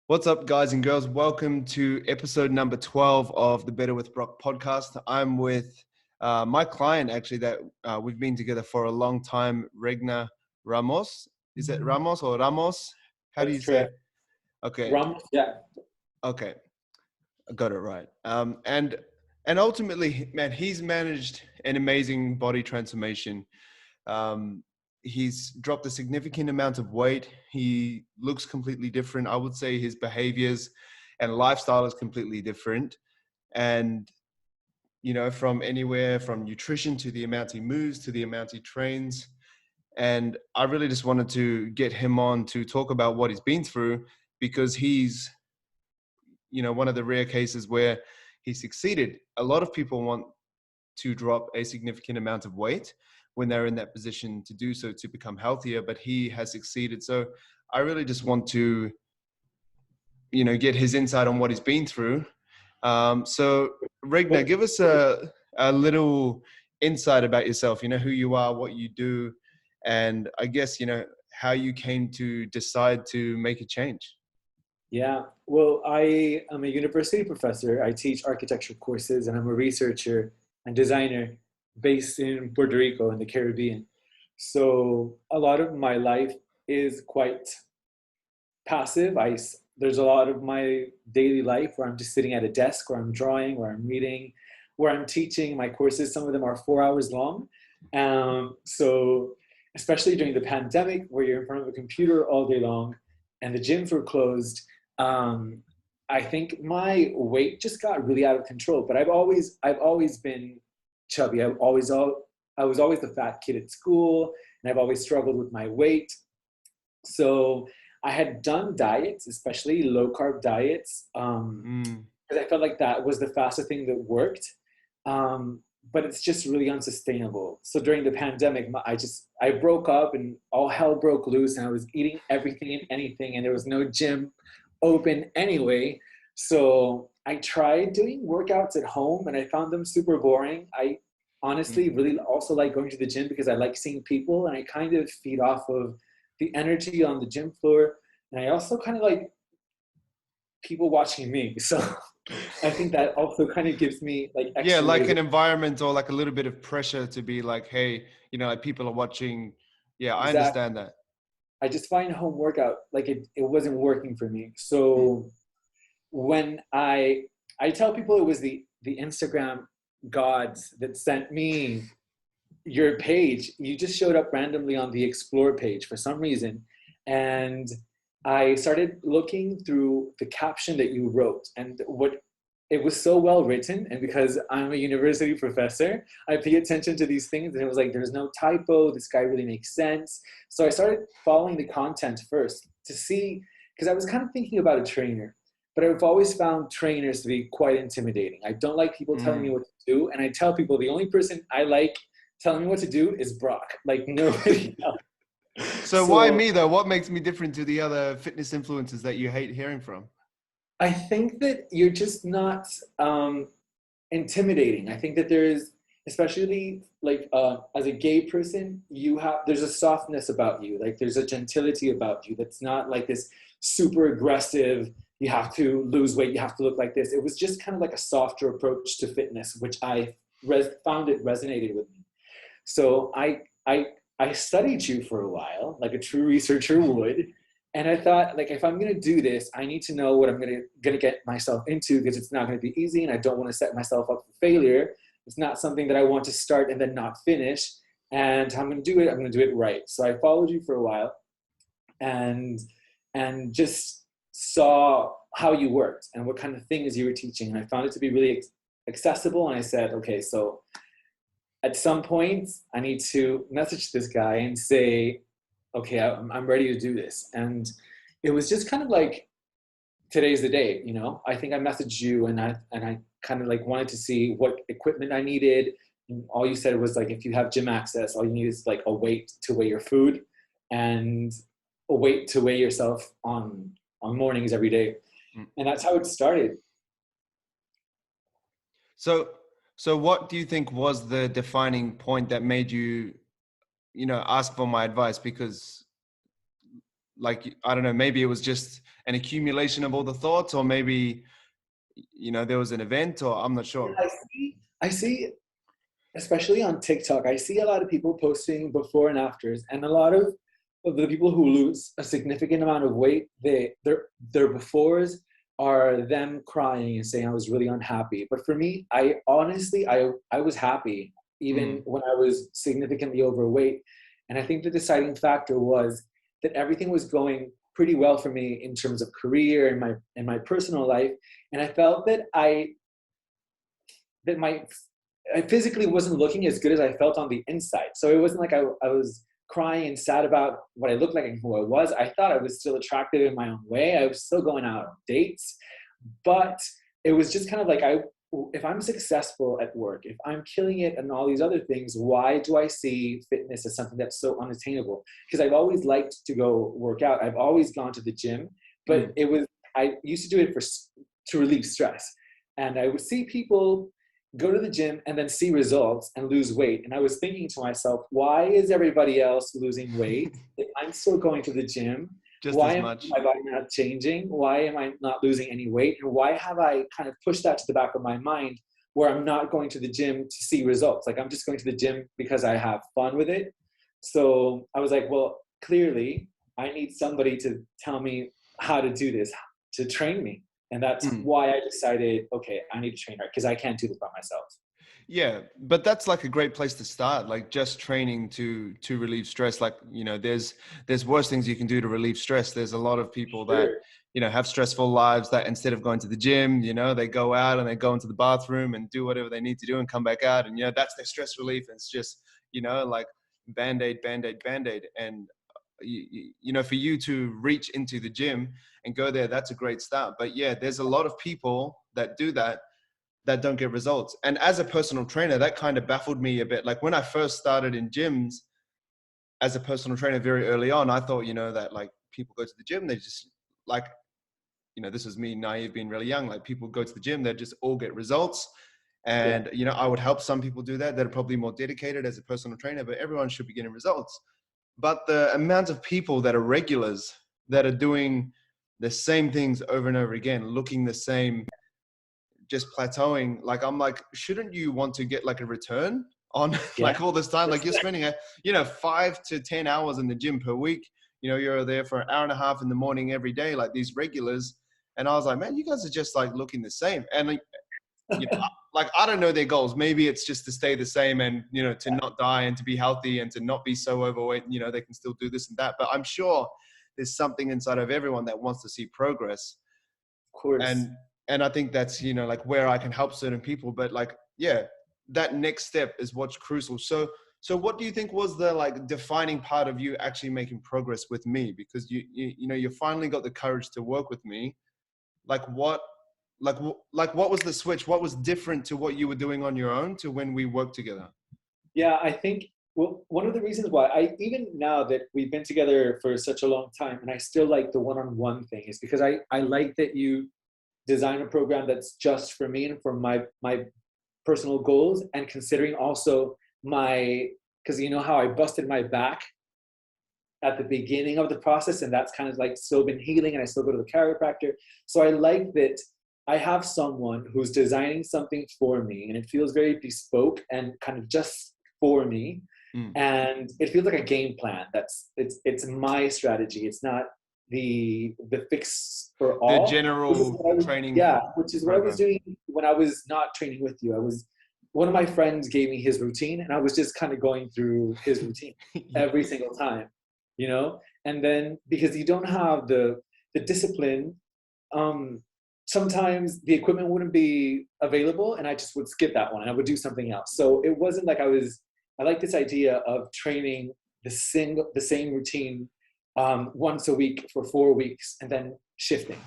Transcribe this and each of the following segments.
What's up, guys and girls? Welcome to episode number 12 of the Better with Brock podcast. I'm with my client, actually, that we've been together for a long time, Regner Ramos. Is it Ramos or Ramos? How do you That's say it? correct. Okay. Ramos, yeah. Okay. I got it right. And ultimately, man, he's managed an amazing body transformation. He's dropped a significant amount of weight. He looks completely different. I would say his behaviors and lifestyle is completely different. And, from anywhere from nutrition to the amount he moves, to the amount he trains. And I really just wanted to get him on to talk about what he's been through, because he's, one of the rare cases where he succeeded. A lot of people want to drop a significant amount of weight when they're in that position to do so, to become healthier, but he has succeeded. So I really just want to, get his insight on what he's been through. So Regner, give us a little insight about yourself, who you are, what you do, and I guess, how you came to decide to make a change. Yeah. Well, I am a university professor. I teach architecture courses, and I'm a researcher and designer based in Puerto Rico in the Caribbean. So a lot of my life is quite passive. There's a lot of my daily life where I'm just sitting at a desk, where I'm drawing, where I'm reading, where I'm teaching. My courses, some of them are 4 hours long. So especially during the pandemic, where you're in front of a computer all day long and the gyms were closed, I think my weight just got really out of control. But I've always been chubby. I was always the fat kid at school, and I've always struggled with my weight. So I had done diets, especially low carb diets, because I felt like that was the fastest thing that worked. But it's just really unsustainable. So during the pandemic, I broke up and all hell broke loose, and I was eating everything and anything, and there was no gym open anyway. So I tried doing workouts at home, and I found them super boring. I honestly really also like going to the gym because I like seeing people, and I kind of feed off of the energy on the gym floor. And I also kind of like people watching me. So I think that also kind of gives me like Yeah, extra like an motivation. environment or like a little bit of pressure to be like, hey, like people are watching. Yeah, I Exactly. understand that. I just find home workout like it wasn't working for me. Mm. So when I tell people it was the Instagram gods that sent me your page. You just showed up randomly on the explore page for some reason, and I started looking through the caption that you wrote, and what it was so well written. And because I'm a university professor, I pay attention to these things, and it was like there's no typo, this guy really makes sense. So I started following the content first to see, because I was kind of thinking about a trainer, but I've always found trainers to be quite intimidating. I don't like people telling me Mm. what to do, and I tell people the only person I like telling me what to do is Brock, like nobody else. So why So me though? What makes me different to the other fitness influencers that you hate hearing from? I think that you're just not intimidating. I think that there is, especially like as a gay person, there's a softness about you. Like there's a gentility about you that's not like this super aggressive. You have to lose weight. You have to look like this. It was just kind of like a softer approach to fitness, which I found it resonated with me. So I studied you for a while, like a true researcher would, and I thought, like, if I'm gonna do this, I need to know what I'm gonna get myself into, because it's not gonna be easy, and I don't want to set myself up for failure. It's not something that I want to start and then not finish. And I'm gonna do it. I'm gonna do it right. So I followed you for a while, and just saw how you worked and what kind of things you were teaching, and I found it to be really accessible. And I said, okay, so at some point, I need to message this guy and say, okay, I'm ready to do this. And it was just kind of like, today's the day, you know? I think I messaged you, and I kind of like wanted to see what equipment I needed. And all you said was like, if you have gym access, all you need is like a weight to weigh your food, and a weight to weigh yourself on mornings every day. Mm. And that's how it started. So, so what do you think was the defining point that made you, ask for my advice? Because, like, I don't know, maybe it was just an accumulation of all the thoughts, or maybe, there was an event, or I'm not sure. I see, especially on TikTok, I see a lot of people posting before and afters, and a lot of the people who lose a significant amount of weight, their befores are them crying and saying I was really unhappy. But for me, I honestly, I was happy even when I was significantly overweight. And I think the deciding factor was that everything was going pretty well for me in terms of career and my personal life. And I felt that I physically wasn't looking as good as I felt on the inside. So it wasn't like I was crying and sad about what I looked like and who I was. I thought I was still attractive in my own way. I was still going out on dates, but it was just kind of like, if I'm successful at work, if I'm killing it and all these other things, why do I see fitness as something that's so unattainable? Because I've always liked to go work out. I've always gone to the gym, but I used to do it to relieve stress. And I would see people go to the gym and then see results and lose weight. And I was thinking to myself, why is everybody else losing weight if I'm still going to the gym? Just Why as am much. my body not changing? Why am I not losing any weight? And why have I kind of pushed that to the back of my mind where I'm not going to the gym to see results? Like, I'm just going to the gym because I have fun with it. So I was like, well, clearly I need somebody to tell me how to do this, to train me. And that's why I decided, okay, I need to train her because I can't do this by myself. Yeah, but that's like a great place to start, like just training to relieve stress. Like, there's worse things you can do to relieve stress. There's a lot of people that, Sure. have stressful lives that instead of going to the gym, they go out and they go into the bathroom and do whatever they need to do and come back out. And, that's their stress relief. And it's just, like Band-Aid, Band-Aid, Band-Aid. And, for you to reach into the gym and go there, that's a great start. But yeah, there's a lot of people that do that don't get results. And as a personal trainer, that kind of baffled me a bit. Like when I first started in gyms as a personal trainer very early on, I thought, that like people go to the gym, they just like, this is me naive being really young. Like people go to the gym, they just all get results. Yeah. And, I would help some people do that. They're probably more dedicated as a personal trainer, but everyone should be getting results. But the amount of people that are regulars that are doing the same things over and over again, looking the same, just plateauing, like I'm like, shouldn't you want to get like a return on Yeah. like all this time? Like you're spending 5 to 10 hours in the gym per week. You're there for an hour and a half in the morning every day, like these regulars. And I was like, man, you guys are just like looking the same. And like I don't know their goals. Maybe it's just to stay the same and to not die and to be healthy and to not be so overweight. They can still do this and that. But I'm sure there's something inside of everyone that wants to see progress. Of course. And I think that's like where I can help certain people. But like, yeah, that next step is what's crucial. So what do you think was the like defining part of you actually making progress with me? Because you finally got the courage to work with me. Like what was the switch? What was different to what you were doing on your own to when we worked together? Yeah, I think, well, one of the reasons why even now that we've been together for such a long time and I still like the one-on-one thing is because I like that you design a program that's just for me and for my personal goals, and considering also because you know how I busted my back at the beginning of the process, and that's kind of like still been healing, and I still go to the chiropractor. So I like that I have someone who's designing something for me, and it feels very bespoke and kind of just for me. And it feels like a game plan. It's my strategy. It's not the fix for The all. general training Which is what I was program. doing when I was not training with you. One of my friends gave me his routine, and I was just kind of going through his routine every single time, And then because you don't have the discipline, sometimes the equipment wouldn't be available, and I just would skip that one and I would do something else. So it wasn't like I like this idea of training the same routine once a week for 4 weeks and then shifting.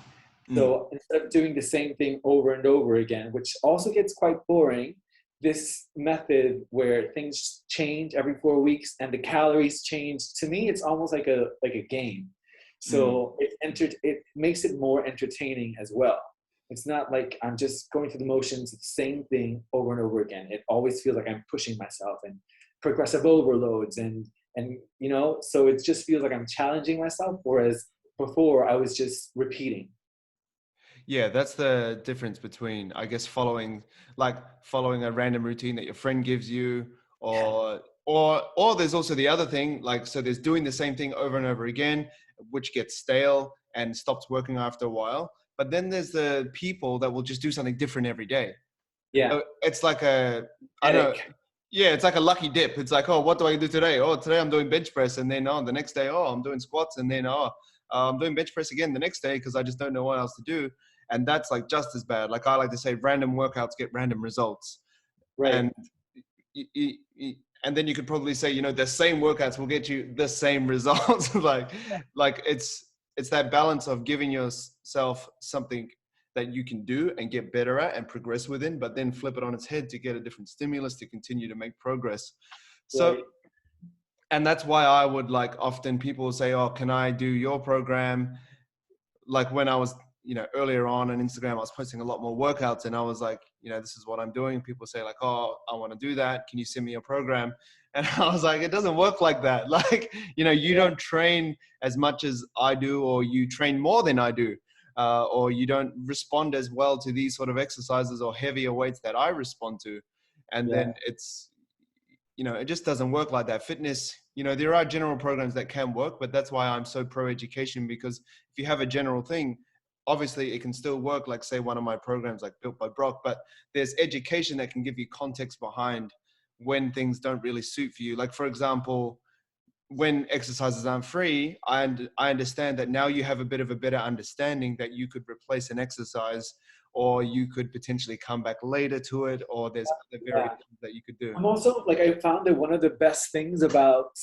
So instead of doing the same thing over and over again, which also gets quite boring, this method where things change every 4 weeks and the calories change, to me, it's almost like a game. So it makes it more entertaining as well. It's not like I'm just going through the motions of the same thing over and over again. It always feels like I'm pushing myself and progressive overloads and so it just feels like I'm challenging myself. Whereas before I was just repeating. Yeah, that's the difference between, I guess, following a random routine that your friend gives you, or there's also the other thing, like, so there's doing the same thing over and over again, which gets stale and stops working after a while. But then there's the people that will just do something different every day. Yeah. It's like I don't know. Etic. Yeah, it's like a lucky dip. It's like, oh, what do I do today? Oh, today I'm doing bench press, and then the next day, oh, I'm doing squats, and then I'm doing bench press again the next day because I just don't know what else to do. And that's like just as bad. Like I like to say, random workouts get random results. Right. And and then you could probably say, the same workouts will get you the same results. like it's that balance of giving yourself something that you can do and get better at and progress within, but then flip it on its head to get a different stimulus to continue to make progress. So, Right. and that's why I would, like, often people say, oh, can I do your program? Like when I was, earlier on Instagram, I was posting a lot more workouts, and I was like, this is what I'm doing. People say like, oh, I want to do that. Can you send me a program? And I was like, it doesn't work like that. Like, you Yeah. don't train as much as I do, or you train more than I do. Or you don't respond as well to these sort of exercises or heavier weights that I respond to. And Yeah. then it just doesn't work like that. Fitness, there are general programs that can work, but that's why I'm so pro education, because if you have a general thing, obviously it can still work, like say one of my programs like Built by Brock, but there's education that can give you context behind when things don't really suit for you. Like, for example, when exercises aren't free, I understand that now you have a bit of a better understanding that you could replace an exercise, or you could potentially come back later to it, or there's other Yeah. variations that you could do. I'm also like, I found that one of the best things about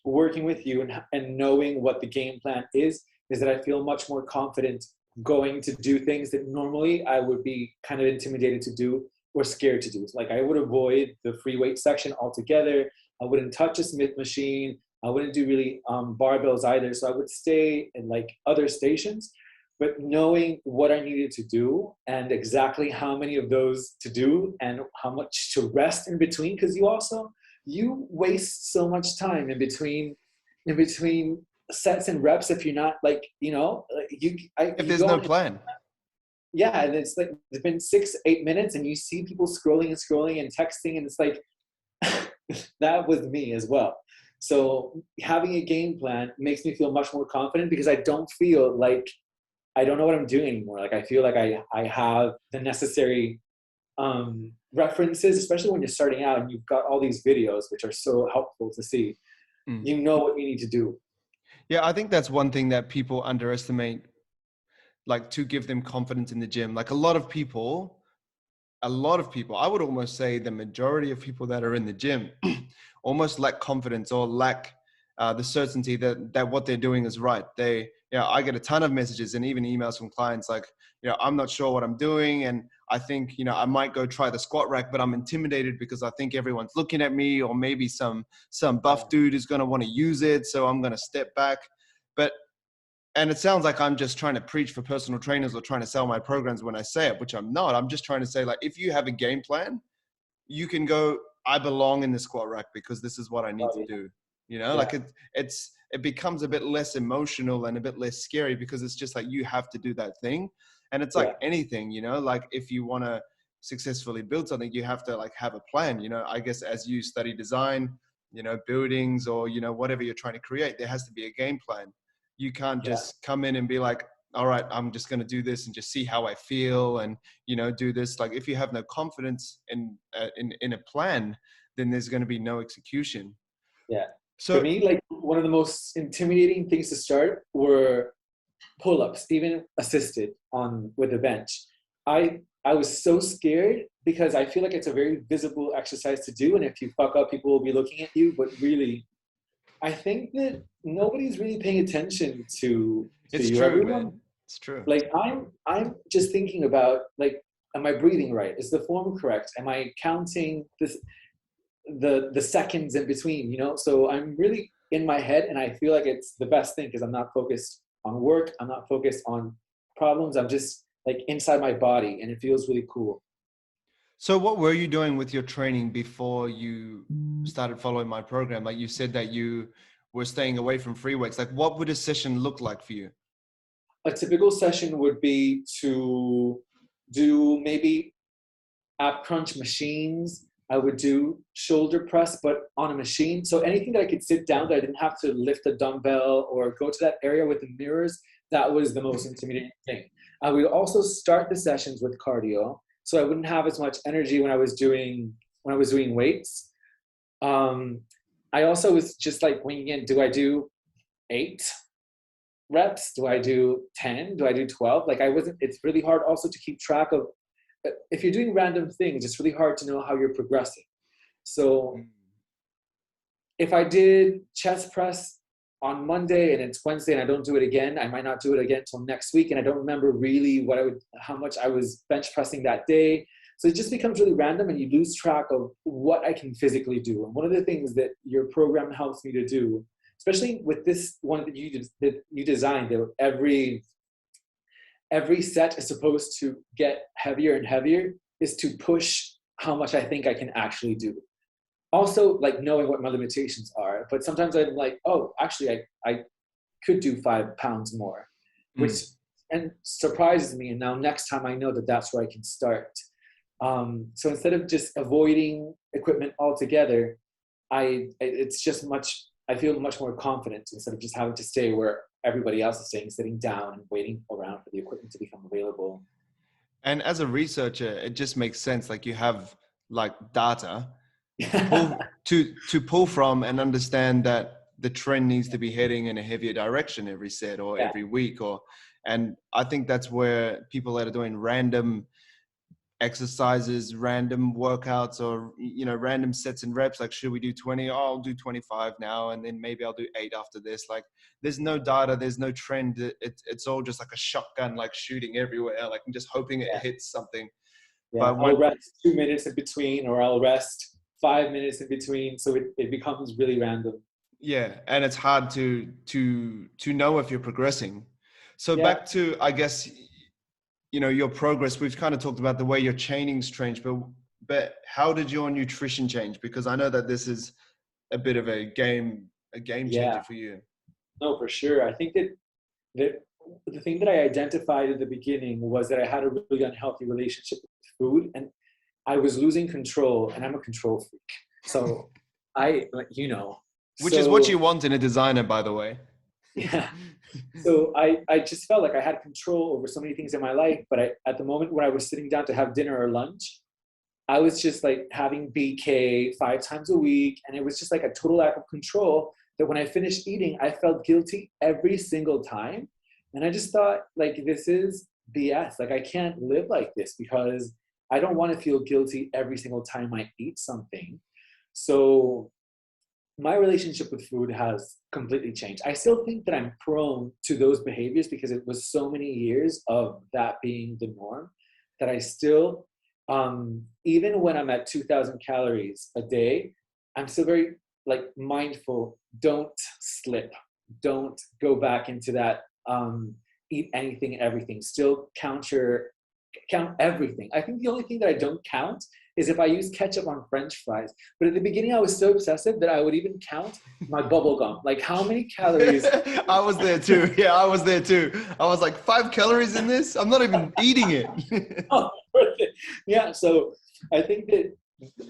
working with you and knowing what the game plan is that I feel much more confident going to do things that normally I would be kind of intimidated to do or scared to do. Like I would avoid the free weight section altogether. I wouldn't touch a Smith machine. I wouldn't do really barbells either. So I would stay in like other stations, but knowing what I needed to do and exactly how many of those to do and how much to rest in between, because you waste so much time in between sets and reps if you're not like If you there's go no on. plan. Yeah, and it's like it's been 6-8 minutes and you see people scrolling and texting, and it's like that was me as well. So having a game plan makes me feel much more confident because I don't feel like I don't know what I'm doing anymore. Like I feel like I have the necessary references, especially when you're starting out and you've got all these videos, which are so helpful to see. Mm. You know what you need to do. Yeah, I think that's one thing that people underestimate, like to give them confidence in the gym. Like a lot of people, I would almost say the majority of people that are in the gym almost lack confidence, or lack the certainty that what they're doing is right. I get a ton of messages and even emails from clients like, I'm not sure what I'm doing. And I think, I might go try the squat rack, but I'm intimidated because I think everyone's looking at me, or maybe some buff dude is going to want to use it. So I'm going to step back. But and it sounds like I'm just trying to preach for personal trainers or trying to sell my programs when I say it, which I'm not. I'm just trying to say, like, if you have a game plan, you can go, I belong in the squat rack because this is what I need Oh, to yeah. do. Yeah. Like it becomes a bit less emotional and a bit less scary because it's just like you have to do that thing. And it's Yeah. like anything, like if you want to successfully build something, you have to like have a plan. I guess as you study design, buildings, or whatever you're trying to create, there has to be a game plan. You can't Yeah. just come in and be like, all right, I'm just going to do this and just see how I feel and, do this. Like if you have no confidence in a plan, then there's going to be no execution. Yeah. For So, me, like one of the most intimidating things to start were pull-ups, even assisted on with the bench. I was so scared because I feel like it's a very visible exercise to do, and if you fuck up, people will be looking at you. But really, I think that nobody's really paying attention to it's you. true, Everyone, man. It's true. like I'm just thinking about like, am I breathing right? Is the form correct? Am I counting the seconds in between? So I'm really in my head, and I feel like it's the best thing because I'm not focused on work. I'm not focused on problems. I'm just like inside my body, and it feels really cool. So what were you doing with your training before you started following my program? Like you said that you we're staying away from free weights. Like, what would a session look like for you? A typical session would be to do maybe ab crunch machines. I would do shoulder press, but on a machine. So anything that I could sit down, that I didn't have to lift a dumbbell or go to that area with the mirrors, that was the most intimidating thing. I would also start the sessions with cardio, so I wouldn't have as much energy when I was doing weights. I also was just like winging in. Do I do 8 reps? Do I do 10? Do I do 12? Like, it's really hard also to keep track of, if you're doing random things, it's really hard to know how you're progressing. So if I did chest press on Monday and it's Wednesday and I don't do it again, I might not do it again until next week. And I don't remember really how much I was bench pressing that day. So it just becomes really random and you lose track of what I can physically do. And one of the things that your program helps me to do, especially with this one that you designed, that every set is supposed to get heavier and heavier, is to push how much I think I can actually do. Also, like, knowing what my limitations are, but sometimes I'm like, oh, actually I could do 5 pounds more, which and surprises me. And now next time I know that that's where I can start. So instead of just avoiding equipment altogether, I feel much more confident instead of just having to stay where everybody else is staying, sitting down and waiting around for the equipment to become available. And as a researcher, it just makes sense. Like, you have like data to pull from and understand that the trend needs to be heading in a heavier direction every set or every week. And I think that's where people that are doing random exercises, random workouts, or, you know, random sets and reps, like, should we do 20? Oh, I'll do 25 now, and then maybe I'll do 8 after this. Like, there's no data, there's no trend. It's all just like a shotgun, like shooting everywhere, like I'm just hoping it hits something. But I'll rest 2 minutes in between, or I'll rest 5 minutes in between, so it becomes really random. Yeah, and it's hard to know if you're progressing. So back to, I guess, you know, your progress. We've kind of talked about the way your training's changed, but how did your nutrition change? Because I know that this is a bit of a game changer for you. No, for sure. I think that the thing that I identified in the beginning was that I had a really unhealthy relationship with food, and I was losing control, and I'm a control freak. So which is what you want in a designer, by the way. Yeah. So I just felt like I had control over so many things in my life, but at the moment when I was sitting down to have dinner or lunch, I was just like having BK 5 times a week, and it was just like a total lack of control, that when I finished eating, I felt guilty every single time. And I just thought, like, this is BS. Like, I can't live like this, because I don't want to feel guilty every single time I eat something. So my relationship with food has completely changed. I still think that I'm prone to those behaviors because it was so many years of that being the norm, that I still, even when I'm at 2,000 calories a day, I'm still very like mindful. Don't slip. Don't go back into that eat anything, everything. Still count everything. I think the only thing that I don't count is if I use ketchup on French fries. But at the beginning, I was so obsessive that I would even count my bubble gum. Like, how many calories? I was there too. Yeah, I was there too. I was like, 5 calories in this? I'm not even eating it. Yeah, so I think that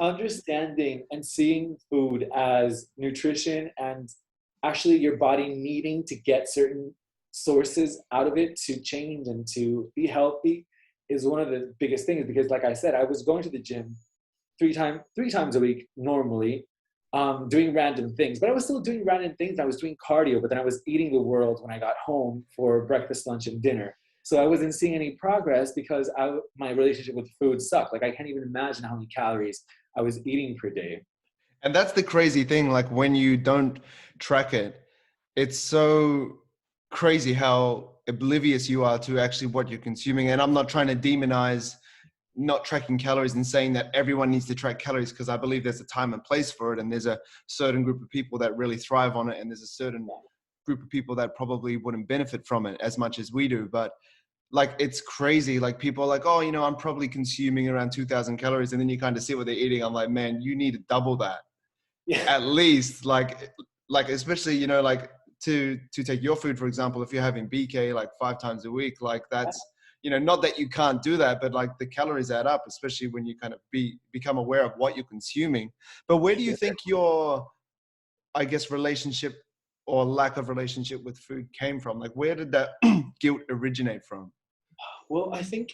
understanding and seeing food as nutrition and actually your body needing to get certain sources out of it to change and to be healthy is one of the biggest things. Because like I said, I was going to the gym three times a week normally, doing random things, but I was still doing random things. I was doing cardio, but then I was eating the world when I got home for breakfast, lunch, and dinner. So I wasn't seeing any progress because my relationship with food sucked. Like, I can't even imagine how many calories I was eating per day. And that's the crazy thing. Like, when you don't track it, it's so crazy how oblivious you are to actually what you're consuming. And I'm not trying to demonize not tracking calories and saying that everyone needs to track calories, because I believe there's a time and place for it. And there's a certain group of people that really thrive on it. And there's a certain group of people that probably wouldn't benefit from it as much as we do. But like, it's crazy. Like, people are like, oh, you know, I'm probably consuming around 2,000 calories. And then you kind of see what they're eating. I'm like, man, you need to double that. Yeah. At least, like like, especially, you know, like to take your food, for example, if you're having BK like 5 times a week, like that's, you know, not that you can't do that, but like the calories add up, especially when you kind of become aware of what you're consuming. But where do you think your, I guess, relationship or lack of relationship with food came from? Like, where did that guilt originate from? Well, I think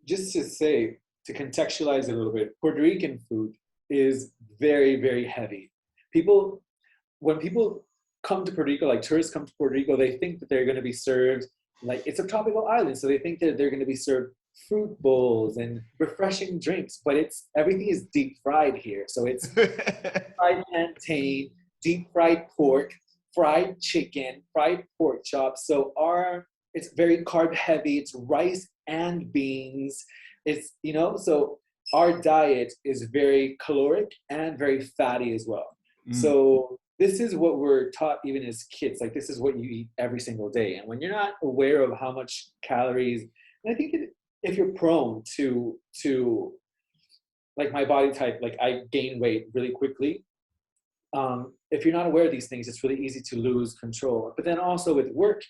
just to say, to contextualize it a little bit, Puerto Rican food is very, very heavy. People, when people come to Puerto Rico, like tourists come to Puerto Rico, they think that they're going to be served, like it's a tropical island, so they think that they're going to be served fruit bowls and refreshing drinks, but it's everything is deep fried here. So it's fried plantain, deep fried pork, fried chicken, fried pork chops. So it's very carb heavy. It's rice and beans. It's, you know, so our diet is very caloric and very fatty as well. So this is what we're taught even as kids. Like this is what you eat every single day. And when you're not aware of how much calories, and I think that if you're prone to like my body type, like I gain weight really quickly. If you're not aware of these things, it's really easy to lose control. But then also with work,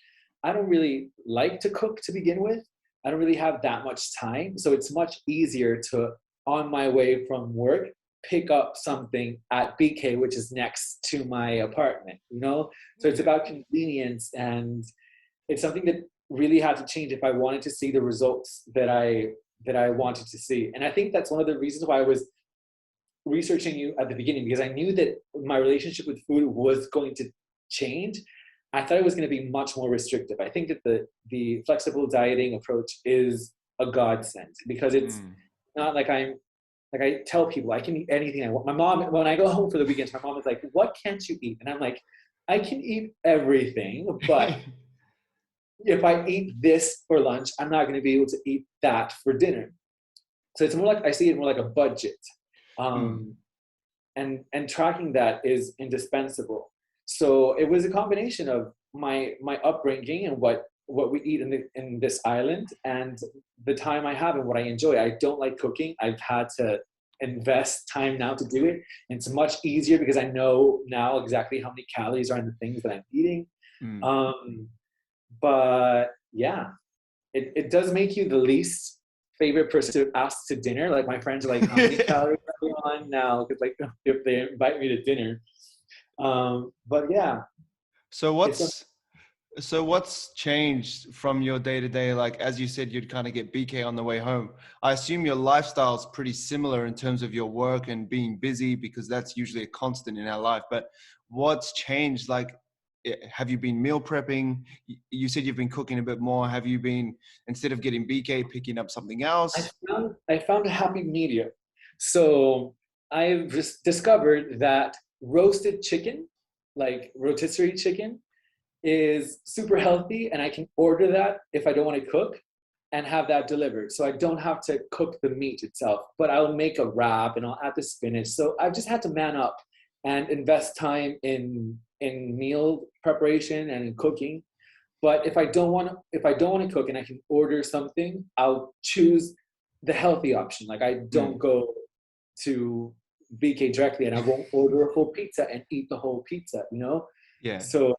I don't really like to cook to begin with. I don't really have that much time. So it's much easier to, on my way from work, pick up something at BK, which is next to my apartment, you know? So it's about convenience, and it's something that really had to change if I wanted to see the results that I wanted to see. And I think that's one of the reasons why I was researching you at the beginning, because I knew that my relationship with food was going to change. I thought it was going to be much more restrictive. I think that the flexible dieting approach is a godsend, because it's not like I tell people I can eat anything I want. My mom, when I go home for the weekends, my mom is like, "What can't you eat?" And I'm like, "I can eat everything, but if I eat this for lunch, I'm not going to be able to eat that for dinner." So it's more like, I see it more like a budget. And tracking that is indispensable. So it was a combination of my upbringing and what we eat in this island, and the time I have and what I enjoy. I don't like cooking. I've had to invest time now to do it. And it's much easier because I know now exactly how many calories are in the things that I'm eating. But yeah, it does make you the least favorite person to ask to dinner. Like my friends are like, "How many calories are we on now?" Because like if they invite me to dinner. But yeah, So it's what's changed from your day to day? Like, as you said, you'd kind of get BK on the way home. I assume your lifestyle is pretty similar in terms of your work and being busy, because that's usually a constant in our life. But what's changed? Like, have you been meal prepping? You said you've been cooking a bit more. Have you been, instead of getting BK, picking up something else? I found a happy medium. So I've just discovered that roasted chicken, like rotisserie chicken, is super healthy, and I can order that if I don't want to cook and have that delivered. So I don't have to cook the meat itself, but I'll make a wrap and I'll add the spinach. So I've just had to man up and invest time in meal preparation and in cooking. But if I don't want to cook and I can order something, I'll choose the healthy option. Like I don't go to BK directly and I won't order a whole pizza and eat the whole pizza, you know? Yeah. So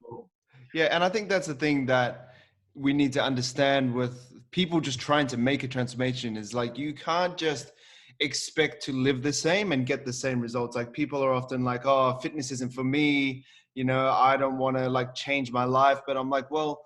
Yeah, and I think that's the thing that we need to understand with people just trying to make a transformation, is like, you can't just expect to live the same and get the same results. Like, people are often like, "Oh, fitness isn't for me, you know, I don't want to like change my life." But I'm like, well,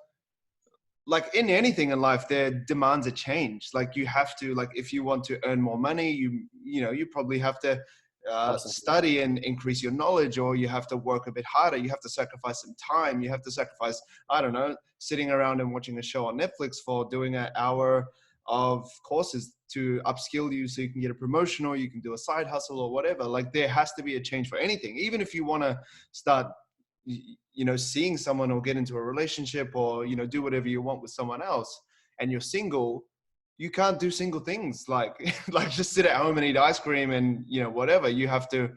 like in anything in life, there demands a change. Like, you have to, like, if you want to earn more money, you know, you probably have to awesome. study and increase your knowledge, or you have to work a bit harder. You have to sacrifice some time. You have to sacrifice, I don't know, sitting around and watching a show on Netflix for doing an hour of courses to upskill you so you can get a promotion, or you can do a side hustle or whatever. Like, there has to be a change for anything. Even if you want to start, you know, seeing someone or get into a relationship, or, you know, do whatever you want with someone else, and you're single, you can't do single things like like just sit at home and eat ice cream and, you know, whatever. You have to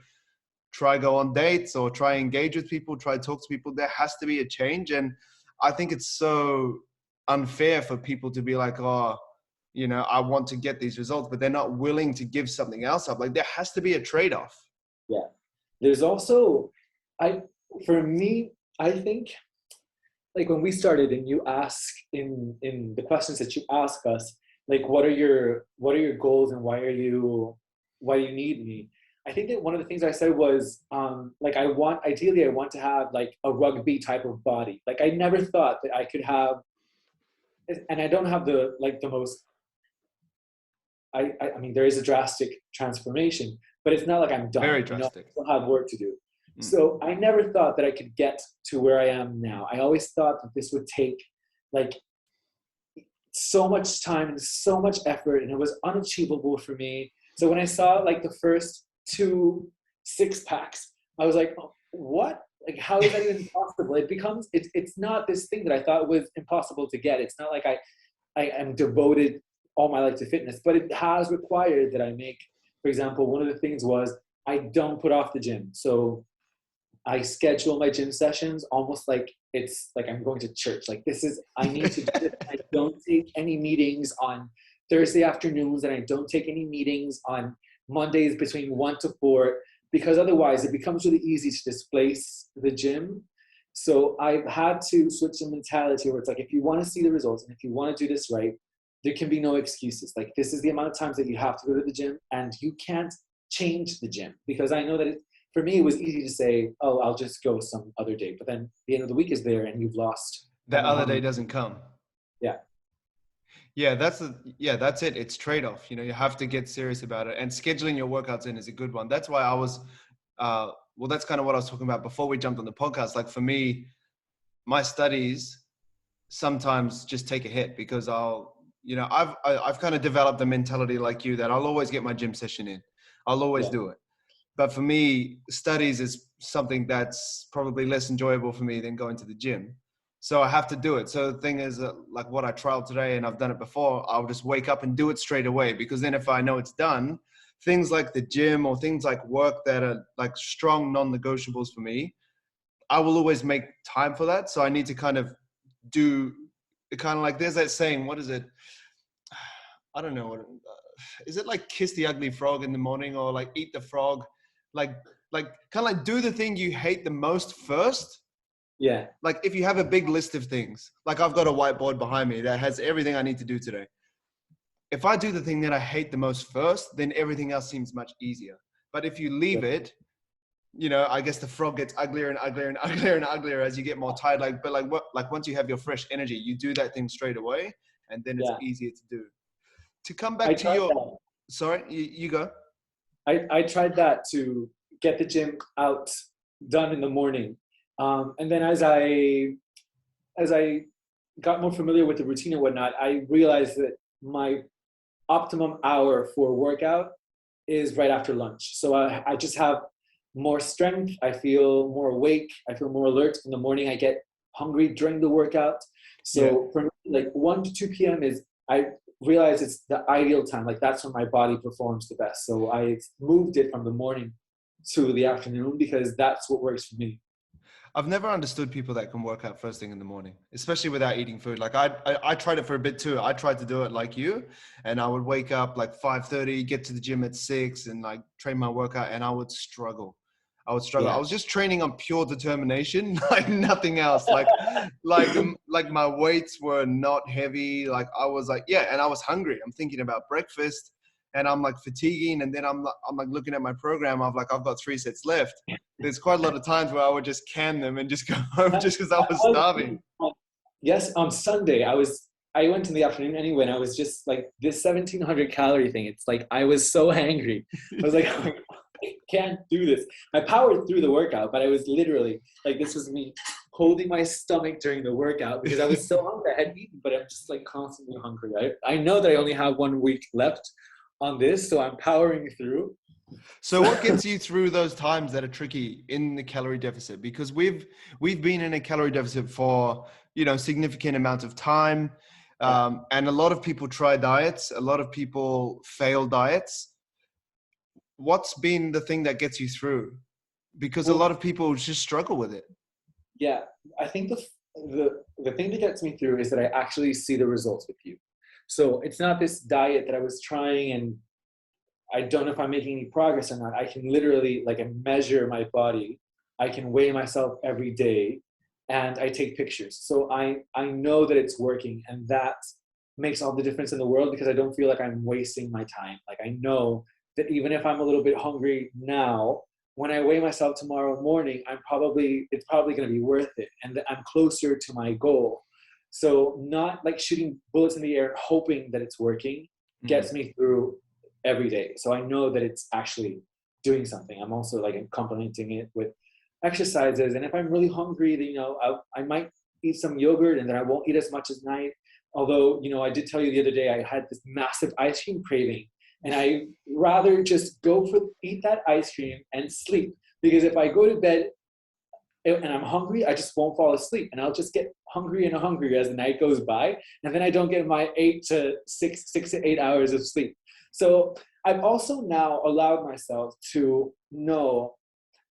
try go on dates, or try engage with people, try talk to people. There has to be a change. And I think it's so unfair for people to be like, "Oh, you know, I want to get these results," but they're not willing to give something else up. Like, there has to be a trade-off. Yeah. There's also, I for me, I think like when we started and you ask in the questions that you ask us, like what are your goals and why do you need me? I think that one of the things I said was like ideally I want to have like a rugby type of body. Like I never thought that I could have, and I don't have the like the most I mean, there is a drastic transformation, but it's not like I'm done. Very You know, I drastic. still have work to do. Mm. So I never thought that I could get to where I am now. I always thought that this would take like so much time and so much effort, and it was unachievable for me. So when I saw like the first 2 6 packs, I was like, oh, what? Like, how is that even possible? It's not this thing that I thought was impossible to get. It's not like I am devoted all my life to fitness, but it has required that I make, for example, one of the things was I don't put off the gym. So I schedule my gym sessions almost like it's like I'm going to church. Like I need to do this. I don't take any meetings on Thursday afternoons, and I don't take any meetings on Mondays between 1 to 4, because otherwise it becomes really easy to displace the gym. So I've had to switch the mentality where it's like, if you want to see the results and if you want to do this right, there can be no excuses. Like this is the amount of times that you have to go to the gym, and you can't change the gym, because I know that for me, it was easy to say, oh, I'll just go some other day. But then the end of the week is there and you've lost, I That don't know other how day many. doesn't come. Yeah. Yeah, that's it. It's trade-off. You know, you have to get serious about it. And scheduling your workouts in is a good one. That's why I was well, that's kind of what I was talking about before we jumped on the podcast. Like for me, my studies sometimes just take a hit because I've kind of developed a mentality like you that I'll always get my gym session in. I'll always Yeah. do it. But for me, studies is something that's probably less enjoyable for me than going to the gym. So I have to do it. So the thing is, like what I trialed today, and I've done it before, I'll just wake up and do it straight away. Because then if I know it's done, things like the gym or things like work that are like strong non-negotiables for me, I will always make time for that. So I need to kind of do kind of like, there's that saying, what is it? I don't know what is it, like kiss the ugly frog in the morning or like eat the frog, like like kind of like do the thing you hate the most first. Yeah. Like if you have a big list of things, like I've got a whiteboard behind me that has everything I need to do today. If I do the thing that I hate the most first, then everything else seems much easier. But if you Yeah. leave it, I guess the frog gets uglier and uglier and uglier and uglier as you get more tired. Like once you have your fresh energy, you do that thing straight away, and then it's Yeah. easier to do. To come I back to tried your, that. sorry, you go. I tried that to get the gym out done in the morning. And then as I got more familiar with the routine and whatnot, I realized that my optimum hour for workout is right after lunch. So I just have more strength. I feel more awake. I feel more alert in the morning. I get hungry during the workout. Yeah. So for me, like 1 to 2 p.m. is, I realize it's the ideal time. Like that's when my body performs the best. So I moved it from the morning to the afternoon because that's what works for me. I've never understood people that can work out first thing in the morning, especially without eating food. Like I tried it for a bit too. I tried to do it like you, and I would wake up like 5:30, get to the gym at 6, and like train my workout, and I would struggle. I would struggle. I Yeah. was just training on pure determination, like nothing else. Like my weights were not heavy. Like I was like, yeah, and I was hungry. I'm thinking about breakfast, and I'm like fatiguing, and then I'm like looking at my program. I've got 3 sets left. There's quite a lot of times where I would just can them and just go home just because I was starving. Yes, on Sunday I went in the afternoon anyway, and I was just like this 1,700 calorie thing. It's like I was so angry. I was like, I can't do this. I powered through the workout, but I was literally like, this was me holding my stomach during the workout because I was so hungry. I had eaten, but I'm just like constantly hungry. I know that I only have 1 week left on this, so I'm powering through. So what gets you through those times that are tricky in the calorie deficit? Because we've been in a calorie deficit for, significant amounts of time. Yeah. And a lot of people try diets. A lot of people fail diets. What's been the thing that gets you through? Because a Well, lot of people just struggle with it. yeah, I think the thing that gets me through is that I actually see the results with you. So it's not this diet that I was trying and I don't know if I'm making any progress or not. I can literally like measure my body I can weigh myself every day, and I take pictures. So I know that it's working, and that makes all the difference in the world, because I don't feel like I'm wasting my time. Like, I know that even if I'm a little bit hungry now, when I weigh myself tomorrow morning, it's probably going to be worth it, and that I'm closer to my goal. So not like shooting bullets in the air hoping that it's working Mm. gets me through every day. So I know that it's actually doing something. I'm also like complementing it with exercises, and if I'm really hungry, then, I might eat some yogurt, and then I won't eat as much at night. Although, I did tell you the other day I had this massive ice cream craving, and I rather just eat that ice cream and sleep, because if I go to bed and I'm hungry, I just won't fall asleep, and I'll just get hungrier and hungrier as the night goes by, and then I don't get my 6 to 8 hours of sleep. So I've also now allowed myself to know.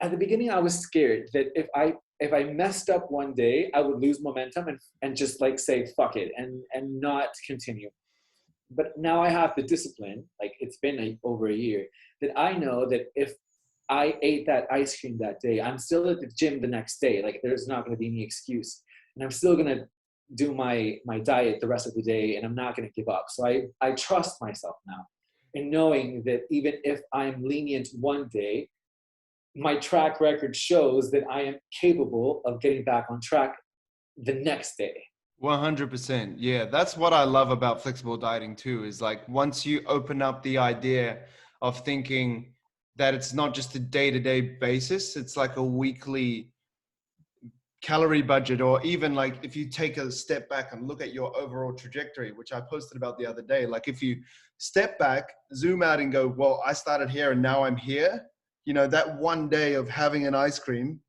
At the beginning, I was scared that if I messed up one day, I would lose momentum, and just like say fuck it, and not continue. But now I have the discipline, like it's been over a year, that I know that if I ate that ice cream that day, I'm still at the gym the next day. Like, there's not going to be any excuse, and I'm still going to do my diet the rest of the day, and I'm not going to give up. So I trust myself now, in knowing that even if I'm lenient one day, my track record shows that I am capable of getting back on track the next day. 100%. Yeah, that's what I love about flexible dieting too, is like once you open up the idea of thinking that it's not just a day-to-day basis, it's like a weekly calorie budget, or even like if you take a step back and look at your overall trajectory, which I posted about the other day, like if you step back, zoom out and go, well, I started here and now I'm here, that one day of having an ice cream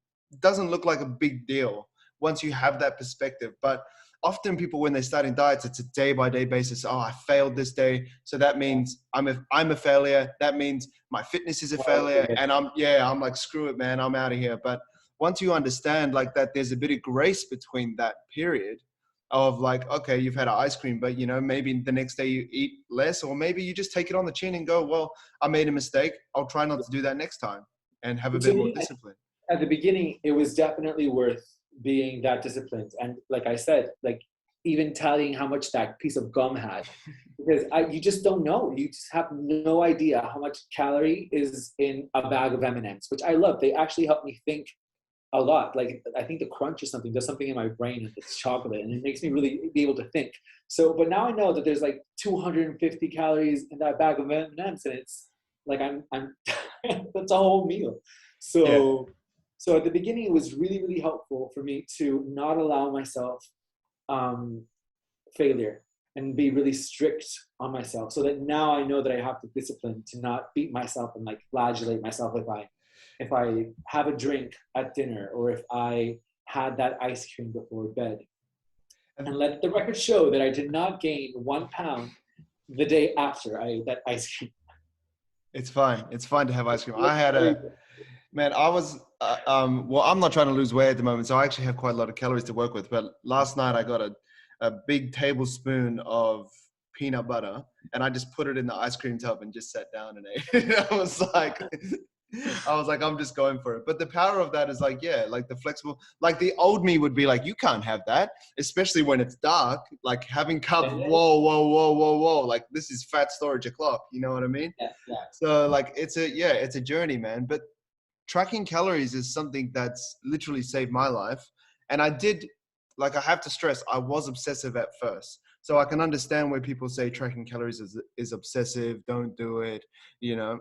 doesn't look like a big deal once you have that perspective. But often people, when they're starting diets, it's a day by day basis. Oh, I failed this day, so that means I'm a failure. That means my fitness is a failure, and I'm like, screw it, man, I'm out of here. But once you understand like that, there's a bit of grace between that period of like, okay, you've had an ice cream, but maybe the next day you eat less, or maybe you just take it on the chin and go, well, I made a mistake, I'll try not to do that next time, and have a To bit more me, discipline. at the beginning, it was definitely worth being that disciplined. And like I said, like even tallying how much that piece of gum had, because you just don't know. You just have no idea how much calorie is in a bag of M&Ms, which I love. They actually help me think a lot. Like, I think the crunch or something does something in my brain, and it's chocolate, and it makes me really be able to think. So, but now I know that there's like 250 calories in that bag of M&Ms, and it's like I'm that's a whole meal. Yeah. So at the beginning, it was really, really helpful for me to not allow myself um, failure, and be really strict on myself, so that now I know that I have the discipline to not beat myself and like flagellate myself if I have a drink at dinner, or if I had that ice cream before bed. And And let the record show that I did not gain 1 pound the day after I ate that ice cream. it's fine. It's fine to have ice cream. Man, I was, well, I'm not trying to lose weight at the moment, so I actually have quite a lot of calories to work with. But last night I got a big tablespoon of peanut butter, and I just put it in the ice cream tub and just sat down and ate it. I was like, I'm just going for it. But the power of that is like, yeah, like the flexible, like the old me would be like, you can't have that, especially when it's dark, like having carbs. Yeah, Whoa, whoa, whoa, whoa, whoa. Like this is fat storage o'clock. You know what I mean? yeah, yeah. So like, it's a journey, man. But tracking calories is something that's literally saved my life. And I have to stress, I was obsessive at first. So I can understand where people say tracking calories is obsessive, don't do it,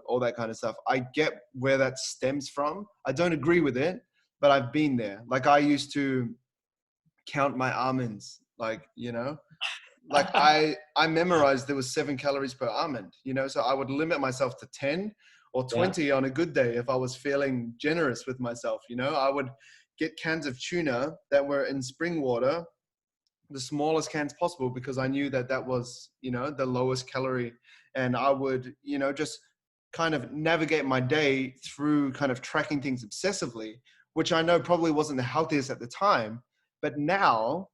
all that kind of stuff. I get where that stems from. I don't agree with it, but I've been there. Like I used to count my almonds, like I memorized there was 7 calories per almond, so I would limit myself to 10 or Yeah. 20 on a good day if I was feeling generous with myself. I would get cans of tuna that were in spring water, the smallest cans possible, because I knew that was, the lowest calorie. And I would, just kind of navigate my day through kind of tracking things obsessively, which I know probably wasn't the healthiest at the time. But now,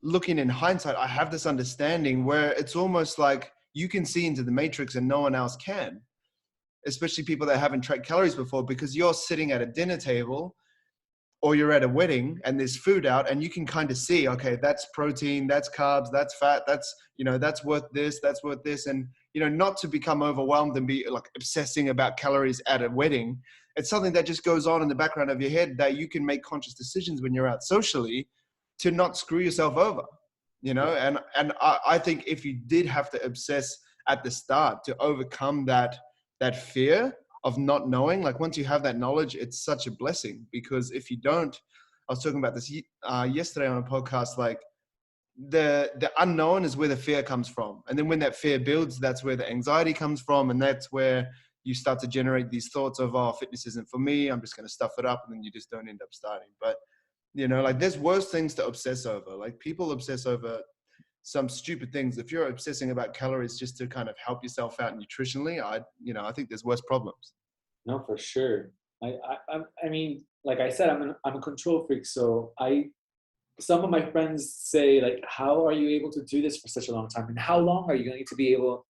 looking in hindsight, I have this understanding where it's almost like you can see into the matrix and no one else can, especially people that haven't tracked calories before, because you're sitting at a dinner table or you're at a wedding and there's food out and you can kind of see, okay, that's protein, that's carbs, that's fat, that's, that's worth this, that's worth this. And, not to become overwhelmed and be like obsessing about calories at a wedding. It's something that just goes on in the background of your head that you can make conscious decisions when you're out socially to not screw yourself over, and I think if you did have to obsess at the start to overcome that fear of not knowing, like once you have that knowledge, it's such a blessing, because if you don't, I was talking about this yesterday on a podcast, like the unknown is where the fear comes from. And then when that fear builds, that's where the anxiety comes from. And that's where you start to generate these thoughts of, oh, fitness isn't for me, I'm just going to stuff it up. And then you just don't end up starting. But, like there's worse things to obsess over. Like people obsess over some stupid things. If you're obsessing about calories just to kind of help yourself out nutritionally, I think there's worse problems. No, for sure. I mean, like I said, I'm a control freak. So some of my friends say, like, how are you able to do this for such a long time? And how long are you going to be able,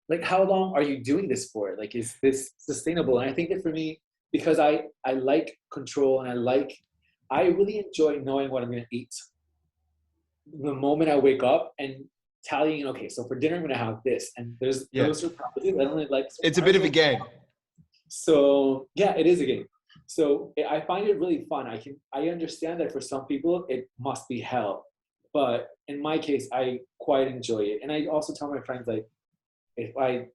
like, how long are you doing this for? Like, is this sustainable? And I think that for me, because I like control, and I really enjoy knowing what I'm going to eat the moment I wake up and tallying, okay, so for dinner, I'm going to have this. And there's those surprises. I don't like surprises. It's a bit of a game. So yeah, it is a game. So I find it really fun. I understand that for some people it must be hell, but in my case, I quite enjoy it. And I also tell my friends, like, if I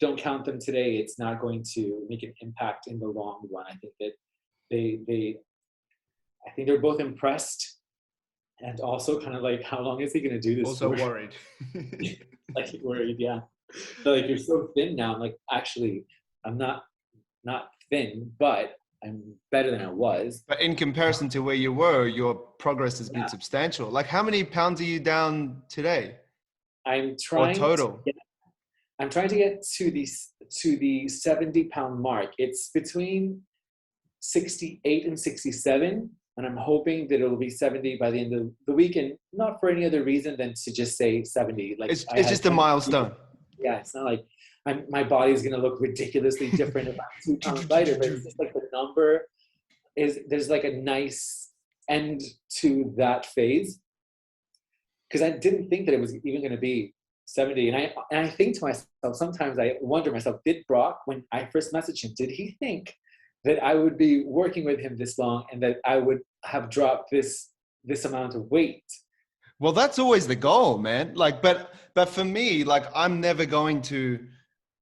don't count them today, it's not going to make an impact in the long run. I think that I think they're both impressed, and also kind of like, how long is he going to do this? Also for? worried. Like worried, yeah. They're like, you're so thin now. I'm like, actually, I'm not thin, but I'm better than I was. But in comparison to where you were, your progress has been substantial. Like, how many pounds are you down today? I'm trying total. I'm trying to get to the 70-pound mark. It's between 68 and 67, and I'm hoping that it'll be 70 by the end of the week, and not for any other reason than to just say 70. Like, it's just a milestone. Yeah, it's not like my body is going to look ridiculously different if I'm 2 pounds lighter, but it's just like the number there's like a nice end to that phase, because I didn't think that it was even going to be 70. And I think to myself, sometimes I wonder myself, did Brock, when I first messaged him, did he think that I would be working with him this long and that I would have dropped this amount of weight? Well, that's always the goal, man. Like, but for me, like, I'm never going to,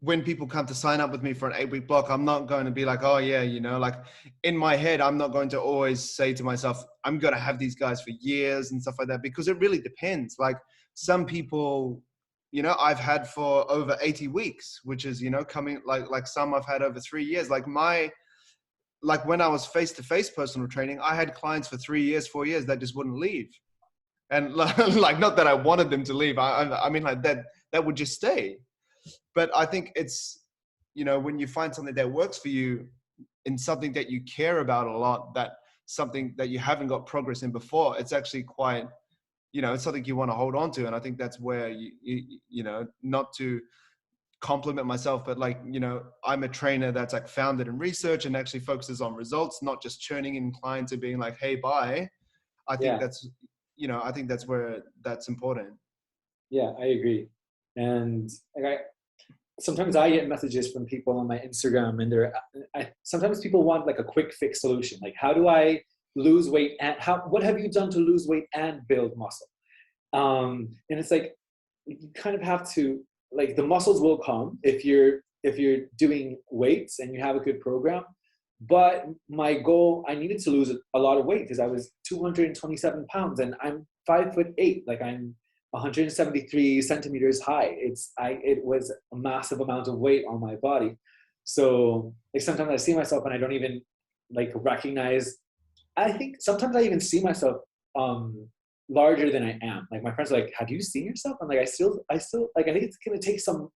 when people come to sign up with me for an 8-week block, I'm not going to be like, oh yeah, like in my head, I'm not going to always say to myself, I'm going to have these guys for years and stuff like that, because it really depends. Like some people, I've had for over 80 weeks, which is, coming like some I've had over 3 years. Like when I was face-to-face personal training, I had clients for 3 years, 4 years that just wouldn't leave. And like, not that I wanted them to leave. I mean, like that would just stay. But I think it's, when you find something that works for you in something that you care about a lot, that something that you haven't got progress in before, it's actually quite, it's something you want to hold on to. And I think that's where not to compliment myself, but like, I'm a trainer that's like founded in research and actually focuses on results, not just churning in clients and being like, hey, bye. I think I think that's where that's important. Yeah, I agree. And like sometimes I get messages from people on my Instagram, and sometimes people want like a quick fix solution. Like, how do I lose weight, and what have you done to lose weight and build muscle? And it's like, you kind of have to, like, the muscles will come if you're doing weights and you have a good program. But my goal, I needed to lose a lot of weight because I was 227 pounds and I'm 5'8". Like, I'm 173 centimeters high. It was a massive amount of weight on my body. So like sometimes I see myself and I don't even like recognize. I think sometimes I even see myself larger than I am. Like my friends are like, "Have you seen yourself?" I'm like, I still like, I think it's gonna take some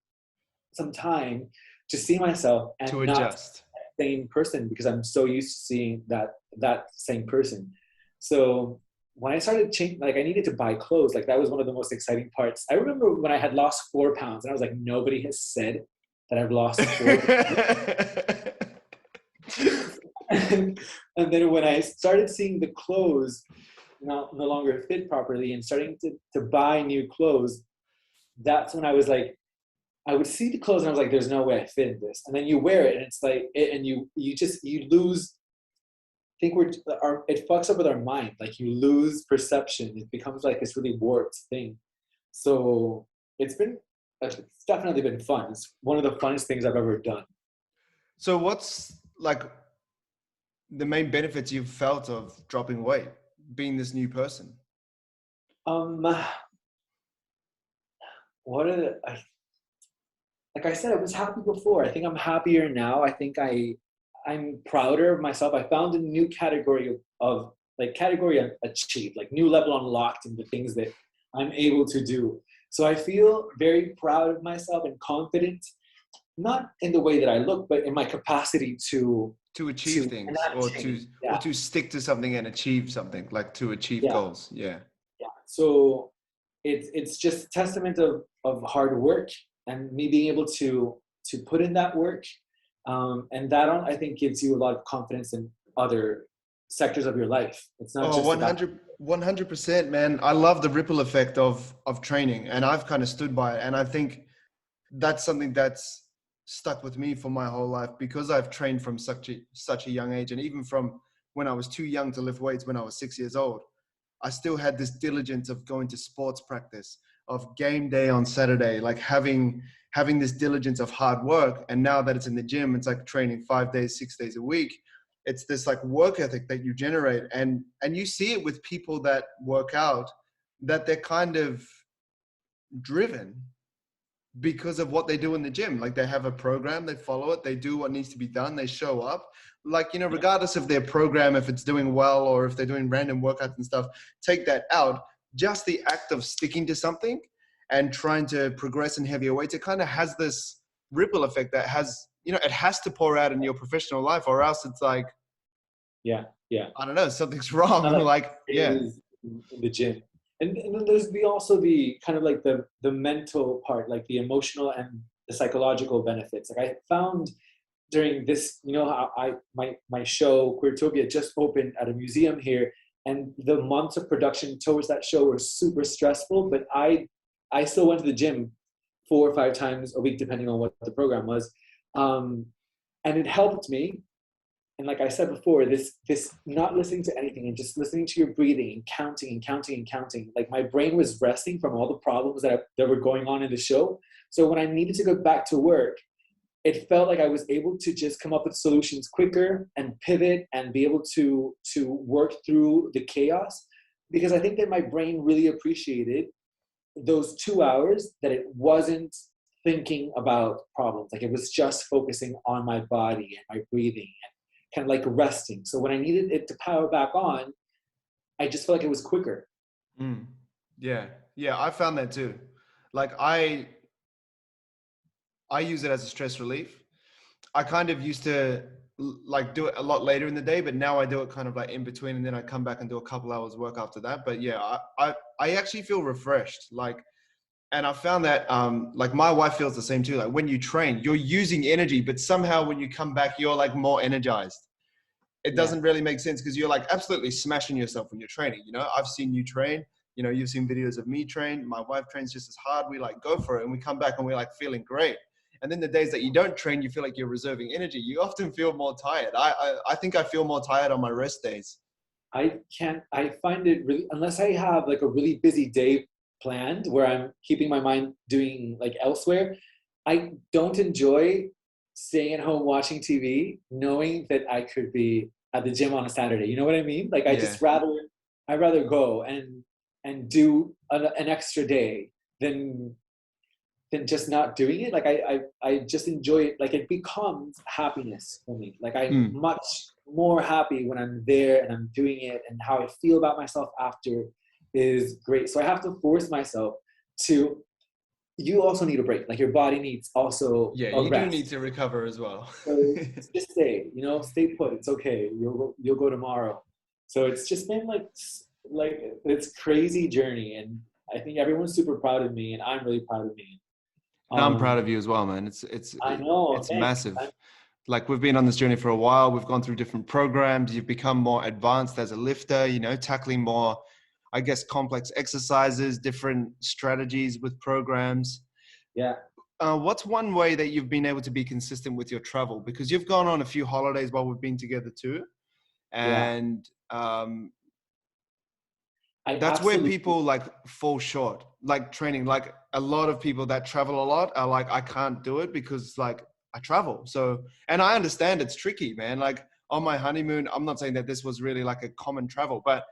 time to see myself and to adjust. Same person, because I'm so used to seeing that same person. So when I started changing, like I needed to buy clothes, like that was one of the most exciting parts. I remember when I had lost 4 pounds and I was like, nobody has said that I've lost 4 pounds. And then when I started seeing the clothes no longer fit properly and starting to buy new clothes, that's when I was like, I would see the clothes and I was like, there's no way I fit in this. And then you wear it and it's like, and you lose, I think it fucks up with our mind. Like you lose perception. It becomes like this really warped thing. So it's definitely been fun. It's one of the funnest things I've ever done. So what's like the main benefits you've felt of dropping weight, being this new person? Um, what are like I said, I was happy before. I think I'm happier now. I think I'm prouder of myself. I found a new category of like category achieved, like new level unlocked in the things that I'm able to do. So I feel very proud of myself and confident, not in the way that I look, but in my capacity to Achieve things, or yeah, to stick to something and achieve something, like to achieve yeah, goals. Yeah. yeah. So it's just a testament of hard work and me being able to put in that work, and that I think gives you a lot of confidence in other sectors of your life. It's not Oh, just about 100%, man. I love the ripple effect of training, and I've kind of stood by it. And I think that's something that's stuck with me for my whole life, because I've trained from such a young age. And even from when I was too young to lift weights, when I was 6 years old, I still had this diligence of going to sports practice, of game day on Saturday, like having this diligence of hard work. And now that it's in the gym, it's like training 5 days, 6 days a week. It's this like work ethic that you generate, and you see it with people that work out, that they're kind of driven because of what they do in the gym. Like they have a program, they follow it, they do what needs to be done, they show up. Like, regardless of their program, if it's doing well or if they're doing random workouts and stuff, take that out. Just the act of sticking to something and trying to progress in heavier weights, it kind of has this ripple effect that has, it has to pour out in your professional life, or else it's like, yeah, yeah. I don't know, something's It's wrong. not like Like, it yeah. is in the gym. And then there's also the kind of like the mental part, like the emotional and the psychological benefits. Like I found during this, how my show Queertopia just opened at a museum here, and the months of production towards that show were super stressful, but I still went to the gym 4 or 5 times a week depending on what the program was, um, and it helped me. And like I said before, this not listening to anything and just listening to your breathing and counting and counting and counting, like my brain was resting from all the problems that were going on in the show. So when I needed to go back to work, it felt like I was able to just come up with solutions quicker and pivot and be able to work through the chaos, because I think that my brain really appreciated those 2 hours that it wasn't thinking about problems. Like it was just focusing on my body and my breathing and kind of like resting. So when I needed it to power back on, I just felt like it was quicker. Mm. Yeah. Yeah. I found that too. Like I use it as a stress relief. I kind of used to like do it a lot later in the day, but now I do it kind of like in between, and then I come back and do a couple hours work after that. But yeah, I actually feel refreshed. Like, and I found that like my wife feels the same too. Like when you train, you're using energy, but somehow when you come back, you're like more energized. It Yeah. doesn't really make sense, because you're like absolutely smashing yourself when you're training. I've seen you train. You've seen videos of me train. My wife trains just as hard. We like go for it, and we come back and we're like feeling great. And then the days that you don't train, you feel like you're reserving energy. You often feel more tired. I think I feel more tired on my rest days. I find it really, unless I have like a really busy day planned where I'm keeping my mind doing like elsewhere, I don't enjoy staying at home watching TV, knowing that I could be at the gym on a Saturday. You know what I mean? Like Yeah. I'd rather go and do an extra day than just not doing it. Like I just enjoy it. Like it becomes happiness for me. Like I'm Mm. much more happy when I'm there and I'm doing it, and how I feel about myself after is great. So I have to force myself to, you also need a break. Like your body needs also Yeah, a you do need rest. to recover as well. So just stay put. It's okay. You'll go tomorrow. So it's just been like this crazy journey, and I think everyone's super proud of me, and I'm really proud of me. And I'm proud Um, of you as well, man. I know. It's Thanks. massive. like we've been on this journey for a while. We've gone through different programs. You've become more advanced as a lifter, you know, tackling more, I guess, complex exercises, different strategies with programs. Yeah, What's one way that you've been able to be consistent with your travel? Because you've gone on a few holidays while we've been together too. yeah. And I that's where absolutely, people like fall short, like training. Like a lot of people that travel a lot are like, I can't do it because like I travel. So, and I understand it's tricky, man. Like on my honeymoon, I'm not saying that this was really like a common travel, but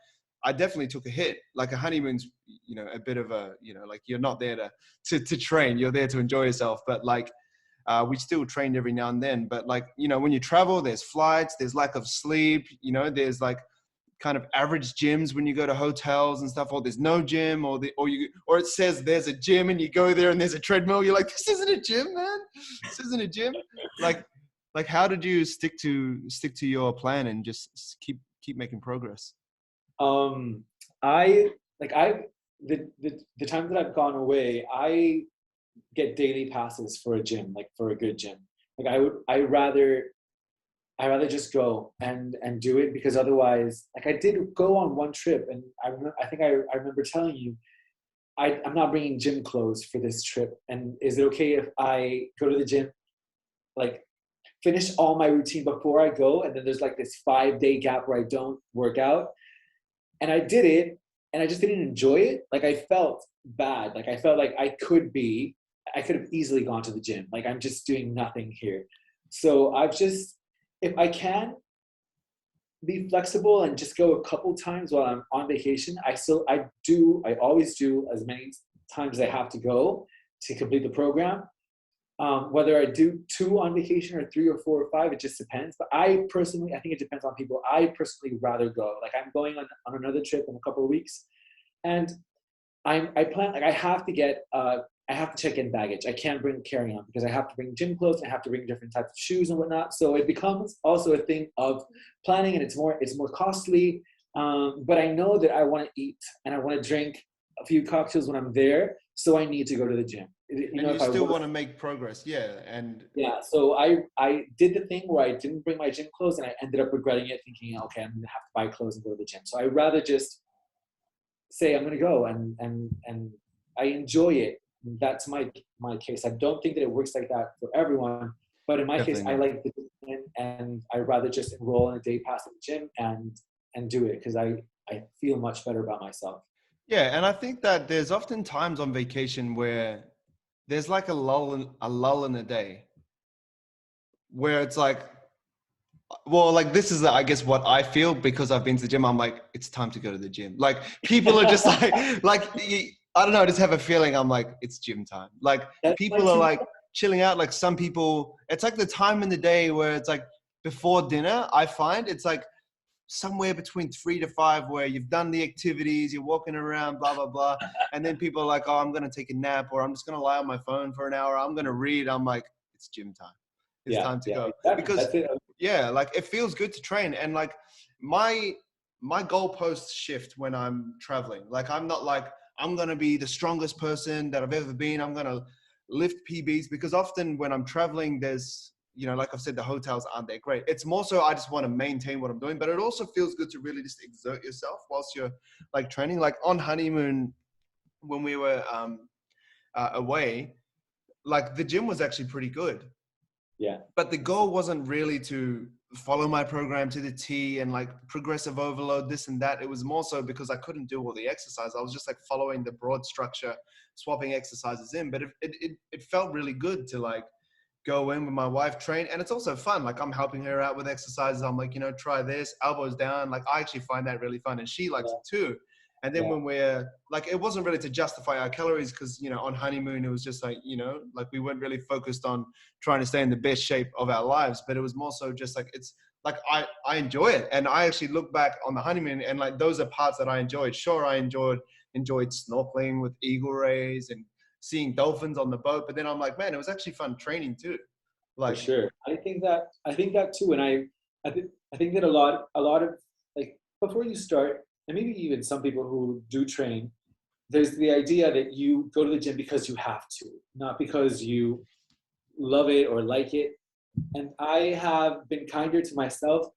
I definitely took a hit. Like a honeymoon's, you know, a bit of a, you know, like you're not there to train, you're there to enjoy yourself. But like, we still trained every now and then. But like, you know, when you travel, there's flights, there's lack of sleep, you know, there's like kind of average gyms when you go to hotels and stuff, or there's no gym, or it says there's a gym and you go there and there's a treadmill. You're like, this isn't a gym, man. This isn't a gym. Like, like how did you stick to your plan and just keep making progress? um, I like I the time that I've gone away, I get daily passes for a gym, like for a good gym. Like I rather just go and do it, because otherwise, like I did go on one trip, and I think I remember telling you, I'm not bringing gym clothes for this trip. And is it okay if I go to the gym, like finish all my routine before I go, and then there's like this 5 day gap where I don't work out? And I did it, and I just didn't enjoy it. Like I felt bad. Like I felt like I could have easily gone to the gym. Like I'm just doing nothing here. So I've just, if I can be flexible and just go a couple times while I'm on vacation, I always do as many times as I have to go to complete the program. Whether I do 2 on vacation or 3 or 4 or 5, it just depends. But I personally, I think it depends on people. I personally rather go. Like I'm going on another trip in a couple of weeks, and I plan, like I have to check in baggage. I can't bring carry on because I have to bring gym clothes and I have to bring different types of shoes and whatnot. So it becomes also a thing of planning, and it's more costly. But I know that I want to eat and I want to drink a few cocktails when I'm there, so I need to go to the gym. You And know, you if I still work, want to make progress, yeah. And yeah. So I did the thing where I didn't bring my gym clothes, and I ended up regretting it, thinking, okay, I'm gonna have to buy clothes and go to the gym. So I rather just say I'm going to go, and I enjoy it. That's my case. I don't think that it works like that for everyone, but in my case, definitely I not. like the discipline, and I rather just enroll in a day pass at the gym and do it, because I feel much better about myself. Yeah, and I think that there's often times on vacation where there's like a lull in a day where it's like, well, like this is, I guess, what I feel because I've been to the gym. I'm like, it's time to go to the gym. Like people are just I don't know. I just have a feeling. I'm like, it's gym time. Like That's my people are two. like chilling out. Like some people, it's like the time in the day where it's like before dinner. I find it's like somewhere between 3 to 5 where you've done the activities, you're walking around, blah, blah, blah. And then people are like, oh, I'm going to take a nap, or I'm just going to lie on my phone for an hour. I'm going to read. I'm like, it's gym time. It's Yeah, time to yeah, go. exactly. Because That's it. yeah, like it feels good to train. And like my, my goalposts shift when I'm traveling. Like I'm not like, I'm going to be the strongest person that I've ever been. I'm going to lift PBs, because often when I'm traveling, there's, you know, like I've said, the hotels aren't that great. It's more so I just want to maintain what I'm doing, but it also feels good to really just exert yourself whilst you're like training. Like on honeymoon, when we were away, like the gym was actually pretty good, Yeah, but the goal wasn't really to follow my program to the T and like progressive overload, this and that. It was more so because I couldn't do all the exercise. I was just like following the broad structure, swapping exercises in, but it felt really good to like go in with my wife, train. And it's also fun. Like I'm helping her out with exercises. I'm like, you know, try this, elbows down. Like I actually find that really fun, and she likes yeah, it too. And then yeah, when we're like, it wasn't really to justify our calories, because, you know, on honeymoon, it was just like, you know, like we weren't really focused on trying to stay in the best shape of our lives, but it was more so just like, it's like, I enjoy it. And I actually look back on the honeymoon and like, those are parts that I enjoyed. Sure. I enjoyed snorkeling with eagle rays and seeing dolphins on the boat. But then I'm like, man, it was actually fun training too. for Like, sure. I think that too, and I think that a lot of, like, before you start, and maybe even some people who do train, there's the idea that you go to the gym because you have to, not because you love it or like it. And I have been kinder to myself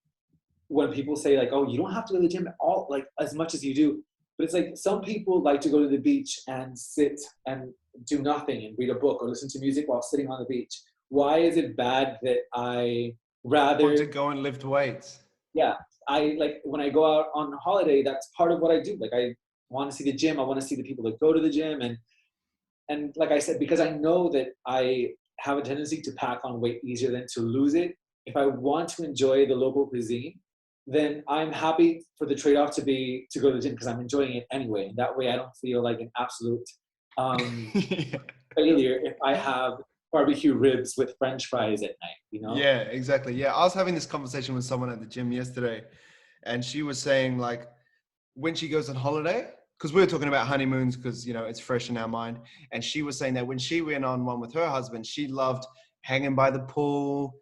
when people say like, oh, you don't have to go to the gym at all, like as much as you do. But it's like some people like to go to the beach and sit and do nothing and read a book or listen to music while sitting on the beach. Why is it bad that I Want to rather, go and lift weights. yeah, I like when I go out on holiday, that's part of what I do. Like I want to see the gym. I want to see the people that go to the gym. And like I said, because I know that I have a tendency to pack on weight easier than to lose it. If I want to enjoy the local cuisine, then I'm happy for the trade-off to be to go to the gym because I'm enjoying it anyway. And that way I don't feel like an absolute um, Yeah. failure if I have barbecue ribs with French fries at night, you know? Yeah, exactly. Yeah, I was having this conversation with someone at the gym yesterday, and she was saying like when she goes on holiday, because we were talking about honeymoons because you know it's fresh in our mind, and she was saying that when she went on one with her husband, she loved hanging by the pool,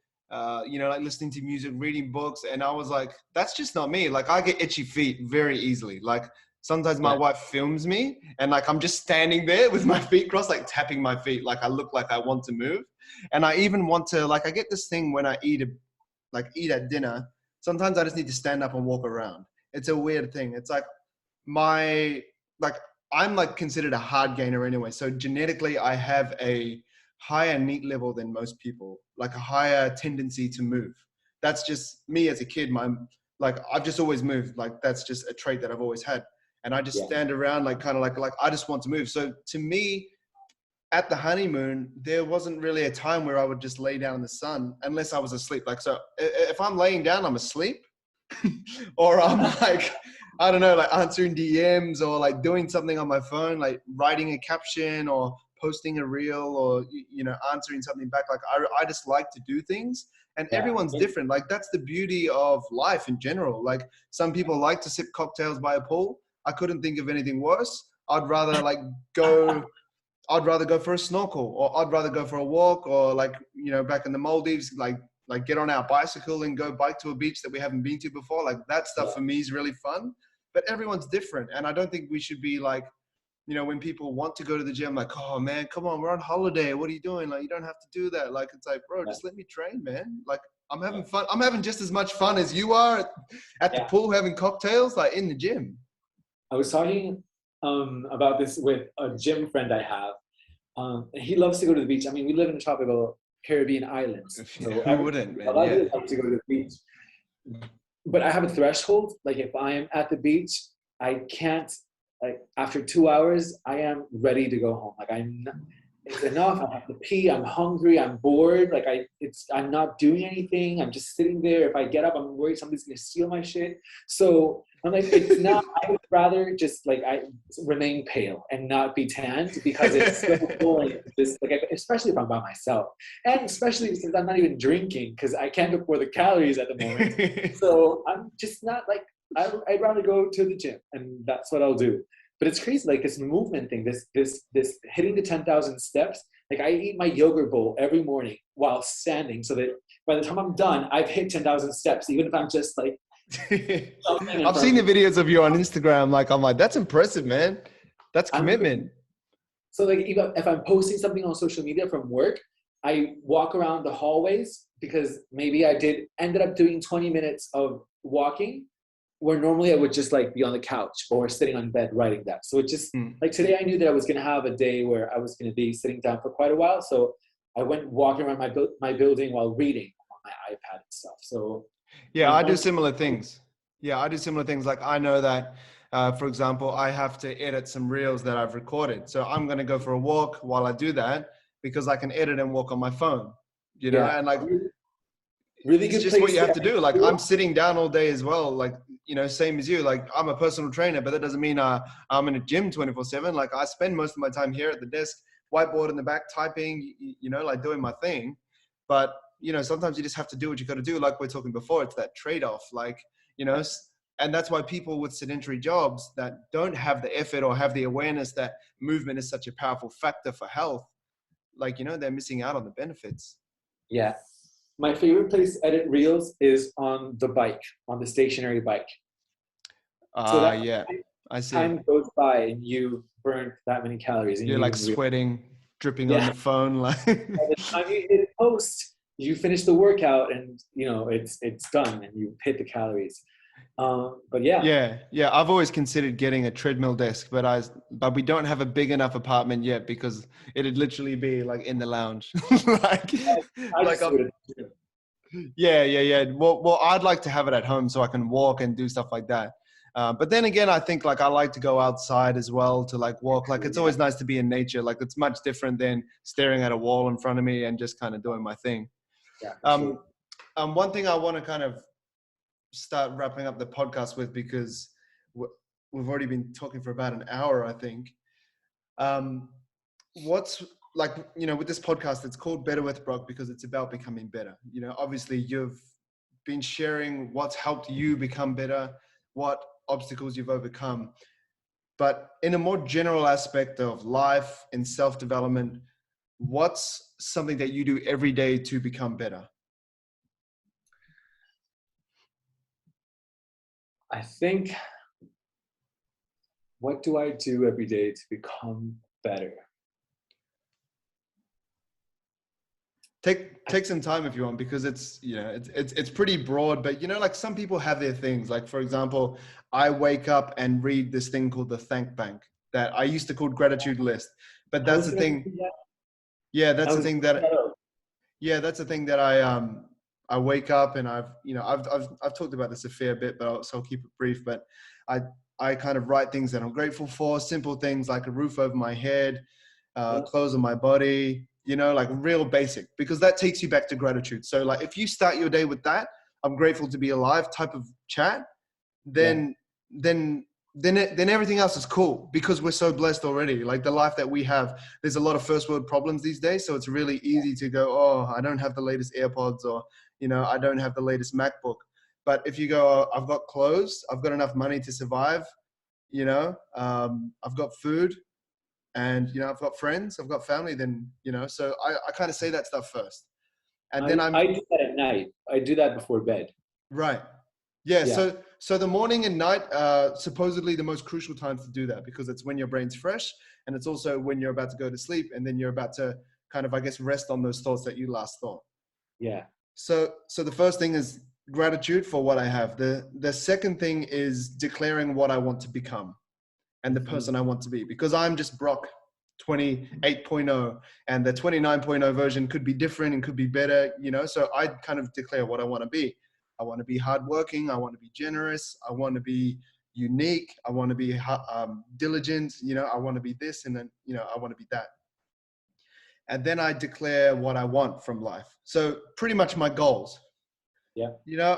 you know, like listening to music, reading books, and I was like, that's just not me. Like I get itchy feet very easily. Like sometimes my Yeah, wife films me, and like I'm just standing there with my feet crossed, like tapping my feet, like I look like I want to move, and I even want to like I get this thing when I eat at dinner. Sometimes I just need to stand up and walk around. It's a weird thing. It's like my like I'm like considered a hard gainer anyway. So genetically I have a higher NEAT level than most people, like a higher tendency to move. That's just me as a kid. Like I've just always moved. Like that's just a trait that I've always had. And I just yeah, stand around like kind of like I just want to move. So to me, at the honeymoon, there wasn't really a time where I would just lay down in the sun unless I was asleep. Like, so if I'm laying down, I'm asleep or I'm like, I don't know, like answering DMs or like doing something on my phone, like writing a caption or posting a reel or, you know, answering something back. Like I just like to do things and yeah. everyone's different. Like that's the beauty of life in general. Like some people like to sip cocktails by a pool. I couldn't think of anything worse. I'd rather like go I'd rather go for a snorkel or I'd rather go for a walk or like, you know, back in the Maldives, like get on our bicycle and go bike to a beach that we haven't been to before. Like that stuff for me is really fun, but everyone's different. And I don't think we should be like, you know, when people want to go to the gym, like, oh man, come on, we're on holiday. What are you doing? Like, you don't have to do that. Like, it's like, bro, Yeah, just let me train, man. Like I'm yeah, having fun. I'm having just as much fun as you are at the yeah. pool, having cocktails, like in the gym. I was talking about this with a gym friend I have. He loves to go to the beach. I mean, we live in tropical Caribbean islands, so Who wouldn't, a man? lot of Yeah. people like to go to the beach. But I have a threshold. Like if I am at the beach, I can't. Like after 2 hours, I am ready to go home. Like it's enough. I have to pee. I'm hungry. I'm bored. Like I'm not doing anything. I'm just sitting there. If I get up, I'm worried somebody's gonna steal my shit. So I'm like, it's not. I would rather just like I remain pale and not be tanned because it's so boring. Just like especially if I'm by myself, and especially since I'm not even drinking because I can't afford the calories at the moment. So I'm just not like I'd rather go to the gym, and that's what I'll do. But it's crazy, like this movement thing, this hitting the 10,000 steps. Like I eat my yogurt bowl every morning while standing, so that by the time I'm done, I've hit 10,000 steps, even if I'm just like something in I've front seen of the me. videos of you on Instagram. Like, I'm like, that's impressive, man. That's I'm commitment. so like even if I'm posting something on social media from work, I walk around the hallways because maybe I did ended up doing 20 minutes of walking where normally I would just like be on the couch or sitting on bed writing that. So it just Mm. like today I knew that I was gonna have a day where I was gonna be sitting down for quite a while. So I went walking around my building while reading on my iPad and stuff. So Yeah, I'm I do on. similar things. Yeah, I do similar things. Like, I know that, for example, I have to edit some reels that I've recorded. So I'm going to go for a walk while I do that because I can edit and walk on my phone, you know, Yeah, and like, really it's good just what place you to have to edit do. Like I'm too. sitting down all day as well. Like, you know, same as you, like I'm a personal trainer, but that doesn't mean I'm in a gym 24/7. Like I spend most of my time here at the desk, whiteboard in the back, typing, you know, like doing my thing. But, you know, sometimes you just have to do what you got to do. Like we're talking before, it's that trade-off, like, you know, and that's why people with sedentary jobs that don't have the effort or have the awareness that movement is such a powerful factor for health, like, you know, they're missing out on the benefits. Yeah. My favorite place to edit reels is on the bike, on the stationary bike. So that Yeah, I see. time goes by and you burn that many calories and you You're don't like even realize. sweating, dripping on Yeah. the phone. Like, By the time you hit post, you finish the workout and it's done and you hit the calories. But yeah. Yeah. I've always considered getting a treadmill desk, but we don't have a big enough apartment yet because it'd literally be like in the lounge. like, I like just do I'm, it. yeah. Well, I'd like to have it at home so I can walk and do stuff like that. But then again, I think like I like to go outside as well to like walk. Like it's always nice to be in nature. Like it's much different than staring at a wall in front of me and just kind of doing my thing. Yeah, Um, One thing I want to kind of start wrapping up the podcast with, because we've already been talking for about an hour, I think. What's like, with this podcast, it's called Better with Brock because it's about becoming better. Obviously you've been sharing what's helped you become better, what obstacles you've overcome, but in a more general aspect of life and self-development, what's something that you do every day to become better? I think, what do I do every day to become better? Take some time if you want, because it's pretty broad, but like some people have their things. Like for example, I wake up and read this thing called the Thank Bank that I used to call Gratitude List, but I that's was the gonna thing. do that. Yeah, I that's the was thing that that's the thing that I wake up and I've talked about this a fair bit, but I'll keep it brief. But I kind of write things that I'm grateful for, simple things like a roof over my head, clothes on my body, like real basic, because that takes you back to gratitude. So like if you start your day with that, I'm grateful to be alive type of chat, then then everything else is cool, because we're so blessed already. Like the life that we have, there's a lot of first world problems these days, so it's really easy to go, oh, I don't have the latest AirPods, or I don't have the latest MacBook. But if you go, oh, I've got clothes, I've got enough money to survive, I've got food, and I've got friends, I've got family, then so I kind of say that stuff first, and then I do that at night. I do that before bed. right. Yeah. Yeah. So the morning and night, supposedly the most crucial times to do that, because it's when your brain's fresh, and it's also when you're about to go to sleep, and then you're about to kind of, I guess, rest on those thoughts that you last thought. Yeah. So the first thing is gratitude for what I have. The second thing is declaring what I want to become and the person I want to be, because I'm just Brock 28.0, and the 29.0 version could be different and could be better, so I kind of declare what I want to be. I want to be hardworking. I want to be generous. I want to be unique. I want to be diligent. I want to be this, and then, I want to be that. And then I declare what I want from life. So pretty much my goals. Yeah.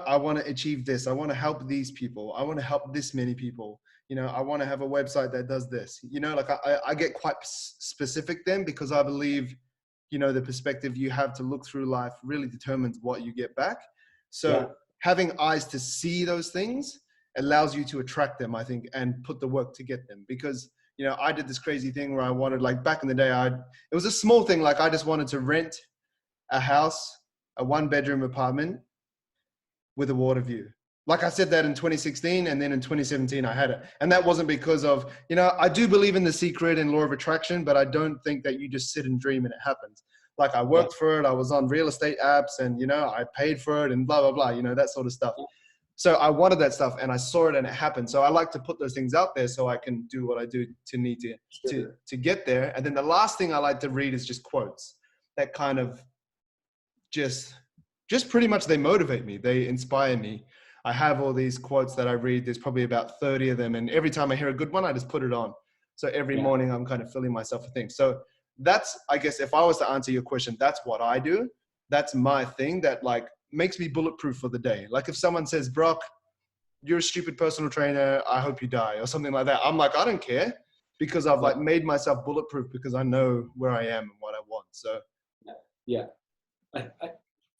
I want to achieve this. I want to help these people. I want to help this many people. I want to have a website that does this. Like I get quite specific then, because I believe, the perspective you have to look through life really determines what you get back. So having eyes to see those things allows you to attract them, I think, and put the work to get them. Because, I did this crazy thing where I wanted, like back in the day, it was a small thing. Like I just wanted to rent a house, a 1-bedroom apartment with a water view. Like I said that in 2016, and then in 2017 I had it. And that wasn't because of, I do believe in The Secret and law of attraction, but I don't think that you just sit and dream and it happens. Like I worked for it, I was on real estate apps, and I paid for it and blah, blah, blah, that sort of stuff. So I wanted that stuff, and I saw it and it happened. So I like to put those things out there so I can do what I do to get there. And then the last thing I like to read is just quotes that kind of just pretty much, they motivate me. They inspire me. I have all these quotes that I read. There's probably about 30 of them. And every time I hear a good one, I just put it on. So every morning I'm kind of filling myself with things. So that's, I guess, if I was to answer your question, that's what I do. That's my thing that like makes me bulletproof for the day. Like if someone says, Brock, you're a stupid personal trainer, I hope you die, or something like that, I'm like, I don't care, because I've like made myself bulletproof, because I know where I am and what I want. So yeah.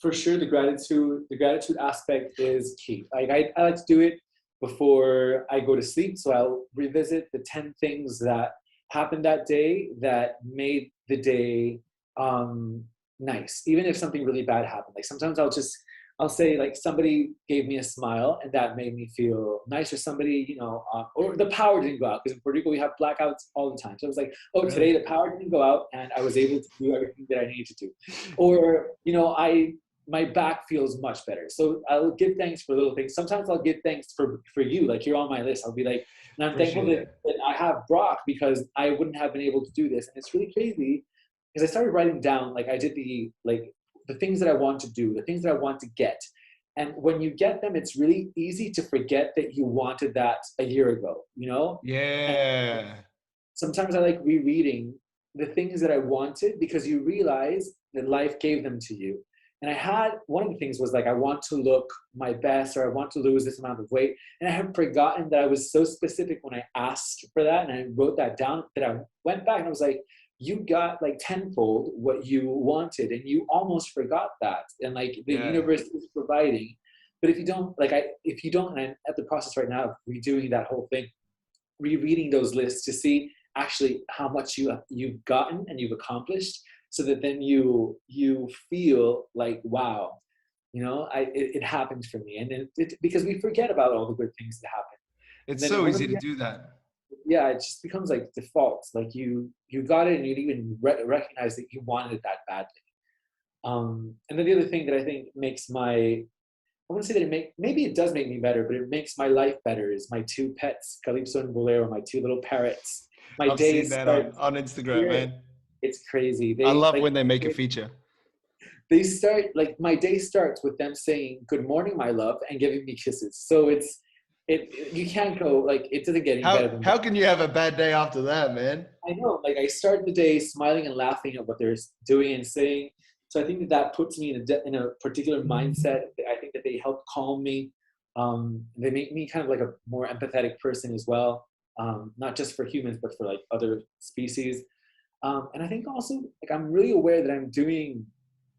For sure, the gratitude aspect is key. Like I like to do it before I go to sleep. So I'll revisit the 10 things that happened that day that made the day nice. Even if something really bad happened. Like sometimes I'll say like somebody gave me a smile and that made me feel nice, or somebody, or the power didn't go out, because in Puerto Rico we have blackouts all the time. So it was like, oh, today the power didn't go out and I was able to do everything that I needed to do. Or, my back feels much better. So I'll give thanks for little things. Sometimes I'll give thanks for you, like you're on my list. I'll be like, and I'm thankful Appreciate it. that I have Brock because I wouldn't have been able to do this. And it's really crazy because I started writing down, like I did the things that I want to do, the things that I want to get. And when you get them, it's really easy to forget that you wanted that a year ago, you know? And Yeah. sometimes I like rereading the things that I wanted because you realize that life gave them to you. And I had one of the things was like, I want to look my best or I want to lose this amount of weight. And I had forgotten that I was so specific when I asked for that. And I wrote that down that I went back and I was like, you got like tenfold what you wanted and you almost forgot that. And like the Yeah. universe is providing. But if you don't, and I'm at the process right now of redoing that whole thing, rereading those lists to see actually how much you've gotten and you've accomplished so that then you feel like wow, you know, it happened for me. And because we forget about all the good things that happen, and It's then so one easy of to the, do that. yeah, it just becomes like default, like you got it and you didn't even recognize that you wanted it that badly. And then the other thing that I think makes my, I wouldn't say that maybe it does make me better, but it makes my life better is my two pets, Calypso and Bolero, my two little parrots. My I've day seen that starts on Instagram, here. man. It's crazy. I love when they make a feature. They start, like my day starts with them saying, "Good morning, my love," and giving me kisses. So you can't go, like, it doesn't get any better than How that. can you have a bad day after that, man? I know, like I start the day smiling and laughing at what they're doing and saying. So I think that puts me in a particular mindset. I think that they help calm me. They make me kind of like a more empathetic person as well, not just for humans, but for like other species. And I think also like I'm really aware that I'm doing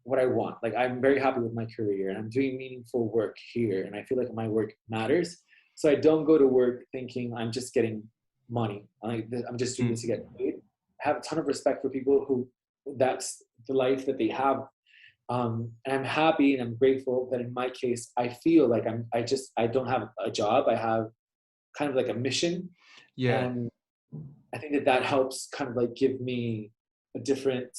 what I want. Like I'm very happy with my career and I'm doing meaningful work here, and I feel like my work matters. So I don't go to work thinking I'm just getting money. I'm just doing this to get paid. I have a ton of respect for people who that's the life that they have. And I'm happy and I'm grateful that in my case, I feel like I don't have a job. I have kind of like a mission. Yeah. And I think that helps kind of like give me a different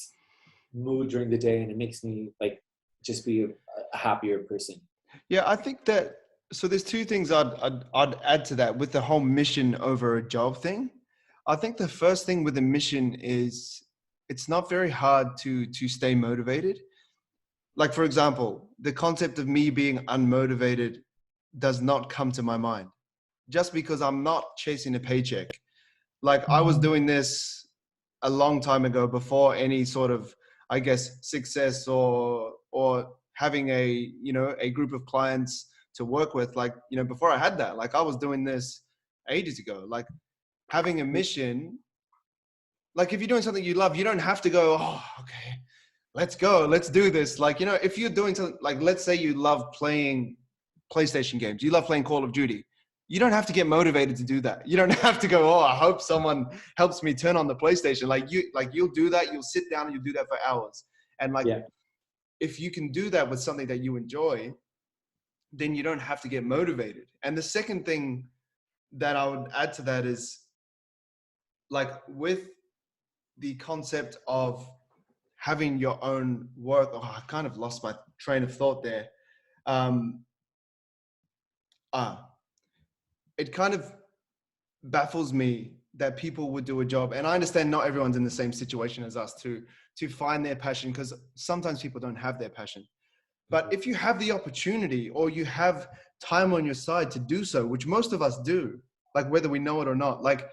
mood during the day, and it makes me like just be a happier person. Yeah, I think that, so there's two things I'd add to that with the whole mission over a job thing. I think the first thing with a mission is it's not very hard to stay motivated. Like, for example, the concept of me being unmotivated does not come to my mind just because I'm not chasing a paycheck. Like I was doing this a long time ago before any sort of, I guess, success or having a group of clients to work with. Like, before I had that, like I was doing this ages ago. Like having a mission, like if you're doing something you love, you don't have to go, oh, okay, let's go, let's do this. Like, if you're doing something, like let's say you love playing PlayStation games, you love playing Call of Duty, you don't have to get motivated to do that. You don't have to go, oh, I hope someone helps me turn on the PlayStation. You'll do that. You'll sit down and you'll do that for hours. And like, Yeah. if you can do that with something that you enjoy, then you don't have to get motivated. And the second thing that I would add to that is like with the concept of having your own work. Oh, I kind of lost my train of thought there. Um, it kind of baffles me that people would do a job, and I understand not everyone's in the same situation as us to find their passion, because sometimes people don't have their passion. But if you have the opportunity or you have time on your side to do so, which most of us do, like whether we know it or not, like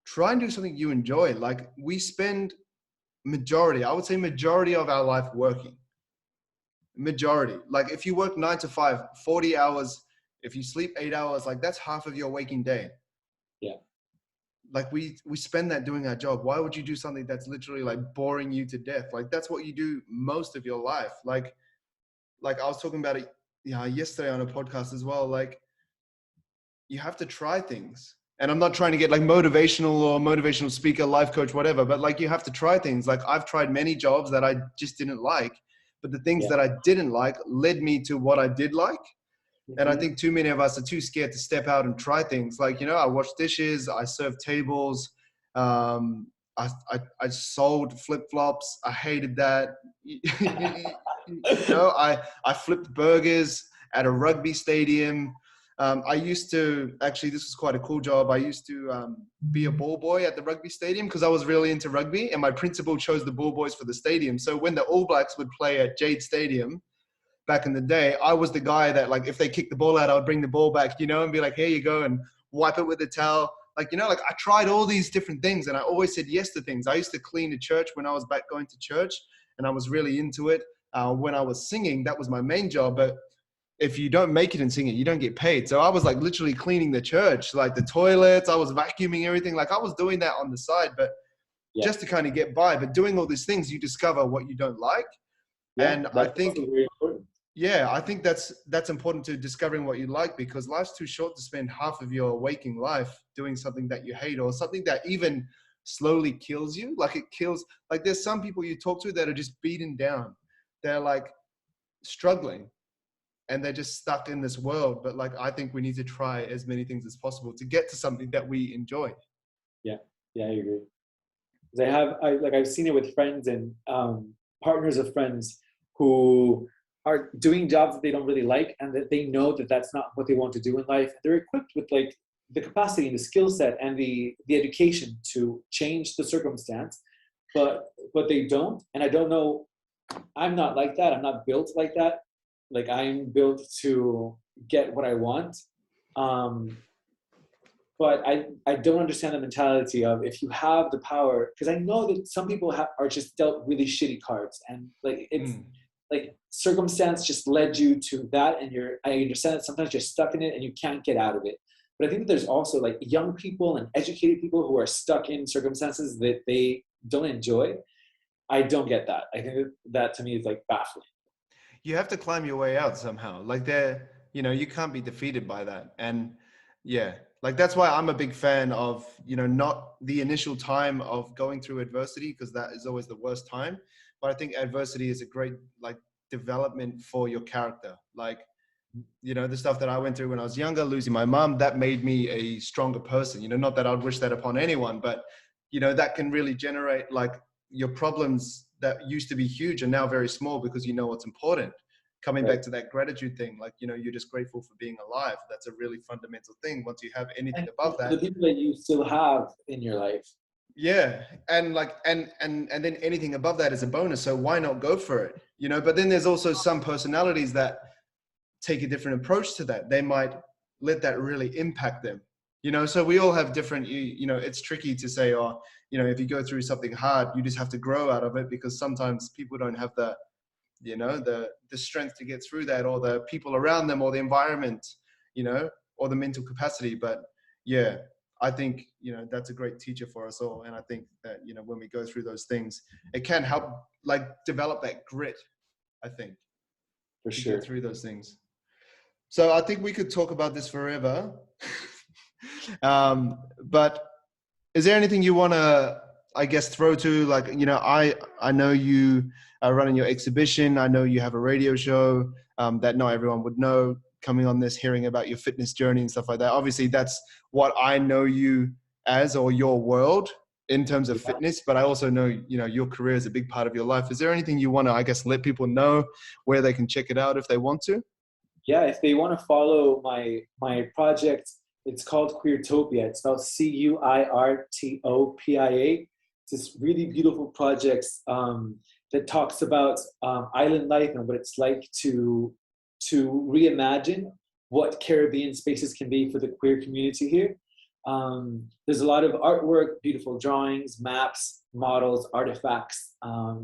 try and do something you enjoy. Like we spend I would say majority of our life working. Majority. Like if you work 9 to 5, 40 hours, if you sleep 8 hours, like that's half of your waking day. Yeah. Like we spend that doing our job. Why would you do something that's literally like boring you to death? Like that's what you do most of your life. Like I was talking about it yesterday on a podcast as well. Like you have to try things. And I'm not trying to get like motivational speaker, life coach, whatever, but like you have to try things. Like I've tried many jobs that I just didn't like, but the things Yeah. that I didn't like led me to what I did like. And I Mm-hmm. think too many of us are too scared to step out and try things. Like, I wash dishes, I serve tables. I sold flip-flops. I hated that. I flipped burgers at a rugby stadium. I used to, actually, this was quite a cool job. I used to be a ball boy at the rugby stadium because I was really into rugby, and my principal chose the ball boys for the stadium. So when the All Blacks would play at Jade Stadium back in the day, I was the guy that, like, if they kicked the ball out, I would bring the ball back, and be like, here you go, and wipe it with a towel. Like, I tried all these different things, and I always said yes to things. I used to clean a church when I was back going to church, and I was really into it. When I was singing, that was my main job. But if you don't make it in singing, you don't get paid. So I was like literally cleaning the church, like the toilets. I was vacuuming everything. Like I was doing that on the side, but just to kind of get by. But doing all these things, you discover what you don't like. And I think, very important. yeah, I think that's important to discovering what you like, because life's too short to spend half of your waking life doing something that you hate, or something that even slowly kills you. Like it kills, like there's some people you talk to that are just beaten down. They're like struggling and they're just stuck in this world. But like, I think we need to try as many things as possible to get to something that we enjoy. Yeah, I agree. I've seen it with friends and partners of friends who are doing jobs that they don't really like, and that they know that that's not what they want to do in life. They're equipped with like the capacity and the skill set and the education to change the circumstance, but they don't. And I don't know, I'm not like that. I'm not built like that. Like I'm built to get what I want. But I don't understand the mentality of, if you have the power, because I know that some people are just dealt really shitty cards, and like it's like circumstance just led you to that, and I understand that sometimes you're stuck in it and you can't get out of it. But I think that there's also like young people and educated people who are stuck in circumstances that they don't enjoy. I don't get that. I think that to me is like baffling. You have to climb your way out somehow. Like you can't be defeated by that. And yeah, like that's why I'm a big fan of, not the initial time of going through adversity, because that is always the worst time. But I think adversity is a great like development for your character. Like, the stuff that I went through when I was younger, losing my mom, that made me a stronger person. Not that I'd wish that upon anyone, but that can really generate like your problems that used to be huge are now very small, because you know what's important. Coming back to that gratitude thing, like, you're just grateful for being alive. That's a really fundamental thing. Once you have anything above that, the people that you still have in your life. Yeah. And like, and then anything above that is a bonus. So why not go for it? But then there's also some personalities that take a different approach to that. They might let that really impact them. So we all have different, it's tricky to say, if you go through something hard, you just have to grow out of it, because sometimes people don't have the strength to get through that, or the people around them, or the environment, or the mental capacity. But yeah, I think, that's a great teacher for us all. And I think that, when we go through those things, it can help like develop that grit, I think, for to sure. get through those things. So I think we could talk about this forever. But is there anything you want to, I guess, throw to, like, I know you are running your exhibition. I know you have a radio show that not everyone would know, coming on this, hearing about your fitness journey and stuff like that. Obviously, that's what I know you as, or your world in terms of fitness, but I also know, your career is a big part of your life. Is there anything you want to, I guess, let people know where they can check it out if they want to? Yeah, if they want to follow my project, it's called Queertopia. It's spelled Cuirtopia. It's this really beautiful project that talks about island life and what it's like to reimagine what Caribbean spaces can be for the queer community here. There's a lot of artwork, beautiful drawings, maps, models, artifacts,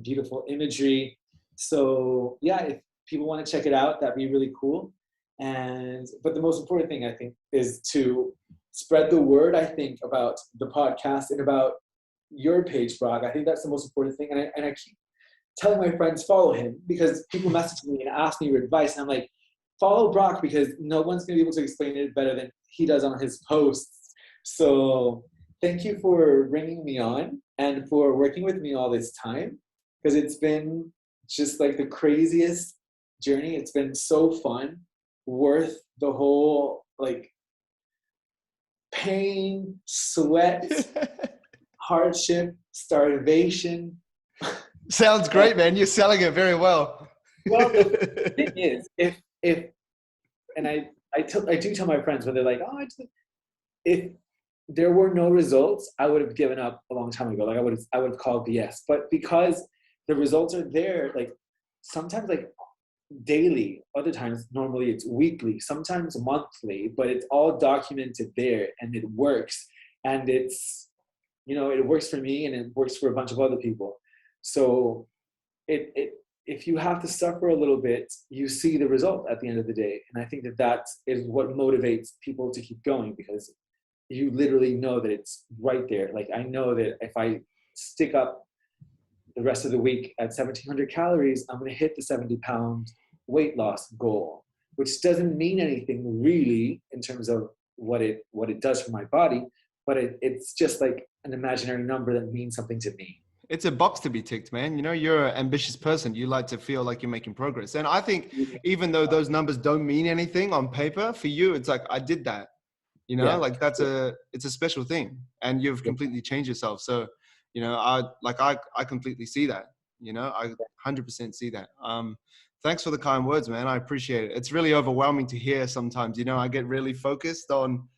beautiful imagery. So yeah, if people want to check it out, that'd be really cool. But the most important thing, I think, is to spread the word, I think, about the podcast and about your page, Brock. I think that's the most important thing. And I keep telling my friends, follow him, because people message me and ask me your advice. And I'm like, follow Brock, because no one's going to be able to explain it better than he does on his posts. So thank you for bringing me on and for working with me all this time, because it's been just like the craziest journey. It's been so fun, worth the whole like pain, sweat, hardship, starvation. Sounds But, great, man. You're selling it very well. well, the thing is, if and I do tell my friends when they're like, oh, if there were no results, I would have given up a long time ago. Like I would have called BS. But because the results are there, like sometimes like daily, other times normally it's weekly, sometimes monthly, but it's all documented there and it works. And it's, it works for me and it works for a bunch of other people. So it if you have to suffer a little bit, you see the result at the end of the day. And I think that is what motivates people to keep going, because you literally know that it's right there. Like I know that if I stick up the rest of the week at 1,700 calories, I'm going to hit the 70-pound weight loss goal, which doesn't mean anything really in terms of what it does for my body, but it's just like an imaginary number that means something to me. It's a box to be ticked, man. You're an ambitious person. You like to feel like you're making progress. And I think even though those numbers don't mean anything on paper, for you, it's like, I did that, Yeah. like it's a special thing, and you've Yeah. completely changed yourself. So, I completely see that, I 100% see that. Thanks for the kind words, man. I appreciate it. It's really overwhelming to hear sometimes, I get really focused on,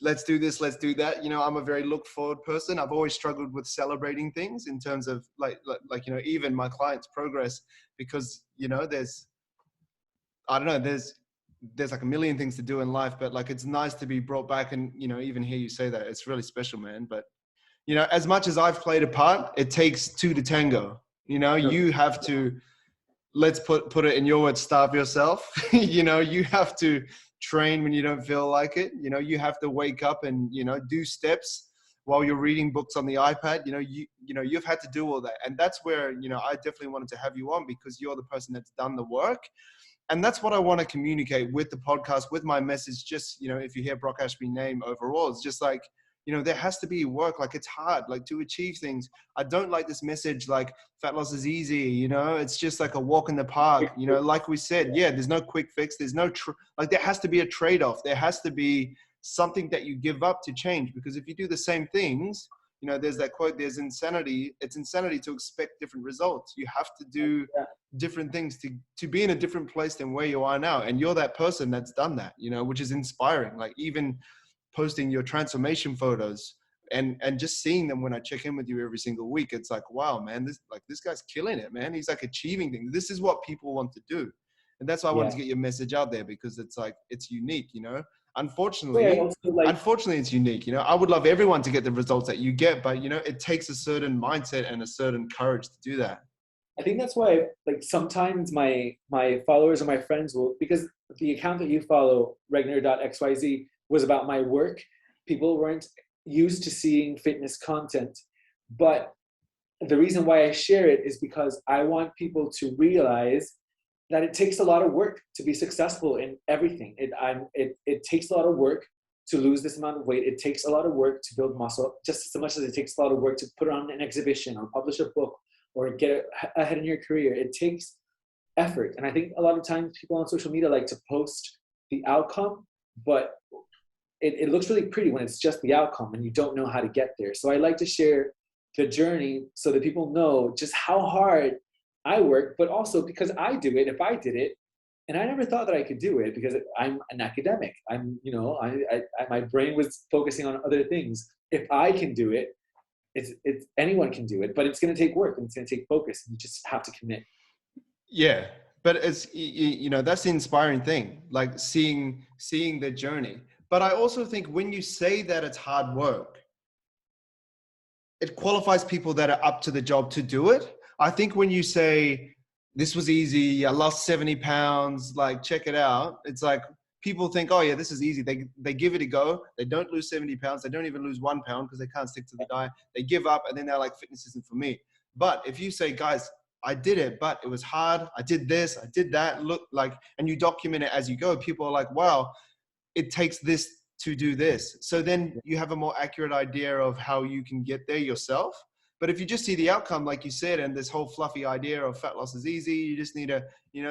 let's do this, let's do that. I'm a very look forward person. I've always struggled with celebrating things in terms of even my clients' progress, because, I don't know, there's like a million things to do in life, but like, it's nice to be brought back and, even hear you say that. It's really special, man. But, as much as I've played a part, it takes two to tango. You have to, let's put it in your words, starve yourself. You have to train when you don't feel like it. You have to wake up and, do steps while you're reading books on the iPad. You've had to do all that. And that's where, I definitely wanted to have you on, because you're the person that's done the work. And that's what I want to communicate with the podcast, with my message. Just, if you hear Brock Ashby's name overall, it's just like, there has to be work. Like, it's hard, like, to achieve things. I don't like this message, like, fat loss is easy, it's just like a walk in the park, like we said, there's no quick fix. There's no, there has to be a trade-off. There has to be something that you give up to change, because if you do the same things, there's that quote, there's insanity. It's insanity to expect different results. You have to do different things to be in a different place than where you are now. And you're that person that's done that, which is inspiring. Like, even posting your transformation photos and just seeing them when I check in with you every single week, it's like, wow, man, this guy's killing it, man. He's like achieving things. This is what people want to do. And that's why I wanted to get your message out there, because it's like, it's unique, Unfortunately, it's unique. I would love everyone to get the results that you get, but it takes a certain mindset and a certain courage to do that. I think that's why, like, sometimes my followers or my friends will, because the account that you follow, Regner.xyz, was about my work. People weren't used to seeing fitness content. But the reason why I share it is because I want people to realize that it takes a lot of work to be successful in everything. It takes a lot of work to lose this amount of weight. It takes a lot of work to build muscle, just as much as it takes a lot of work to put on an exhibition or publish a book or get ahead in your career. It takes effort. And I think a lot of times people on social media like to post the outcome, but it looks really pretty when it's just the outcome and you don't know how to get there. So I like to share the journey so that people know just how hard I work, but also because I do it. If I did it, and I never thought that I could do it because I'm an academic. My brain was focusing on other things. If I can do it, it's anyone can do it, but it's going to take work and it's going to take focus. And you just have to commit. Yeah, but it's that's the inspiring thing, like seeing the journey. But I also think when you say that it's hard work, it qualifies people that are up to the job to do it. I think when you say this was easy, I lost 70 pounds, like, check it out. It's like, people think, oh yeah, this is easy. They give it a go. They don't lose 70 pounds. They don't even lose 1 pound because they can't stick to the diet. They give up and then they're like, fitness isn't for me. But if you say, guys, I did it, but it was hard. I did this, I did that. Look, like, and you document it as you go. People are like, wow, it takes this to do this. So then you have a more accurate idea of how you can get there yourself. But if you just see the outcome, like you said, and this whole fluffy idea of fat loss is easy, you just need to,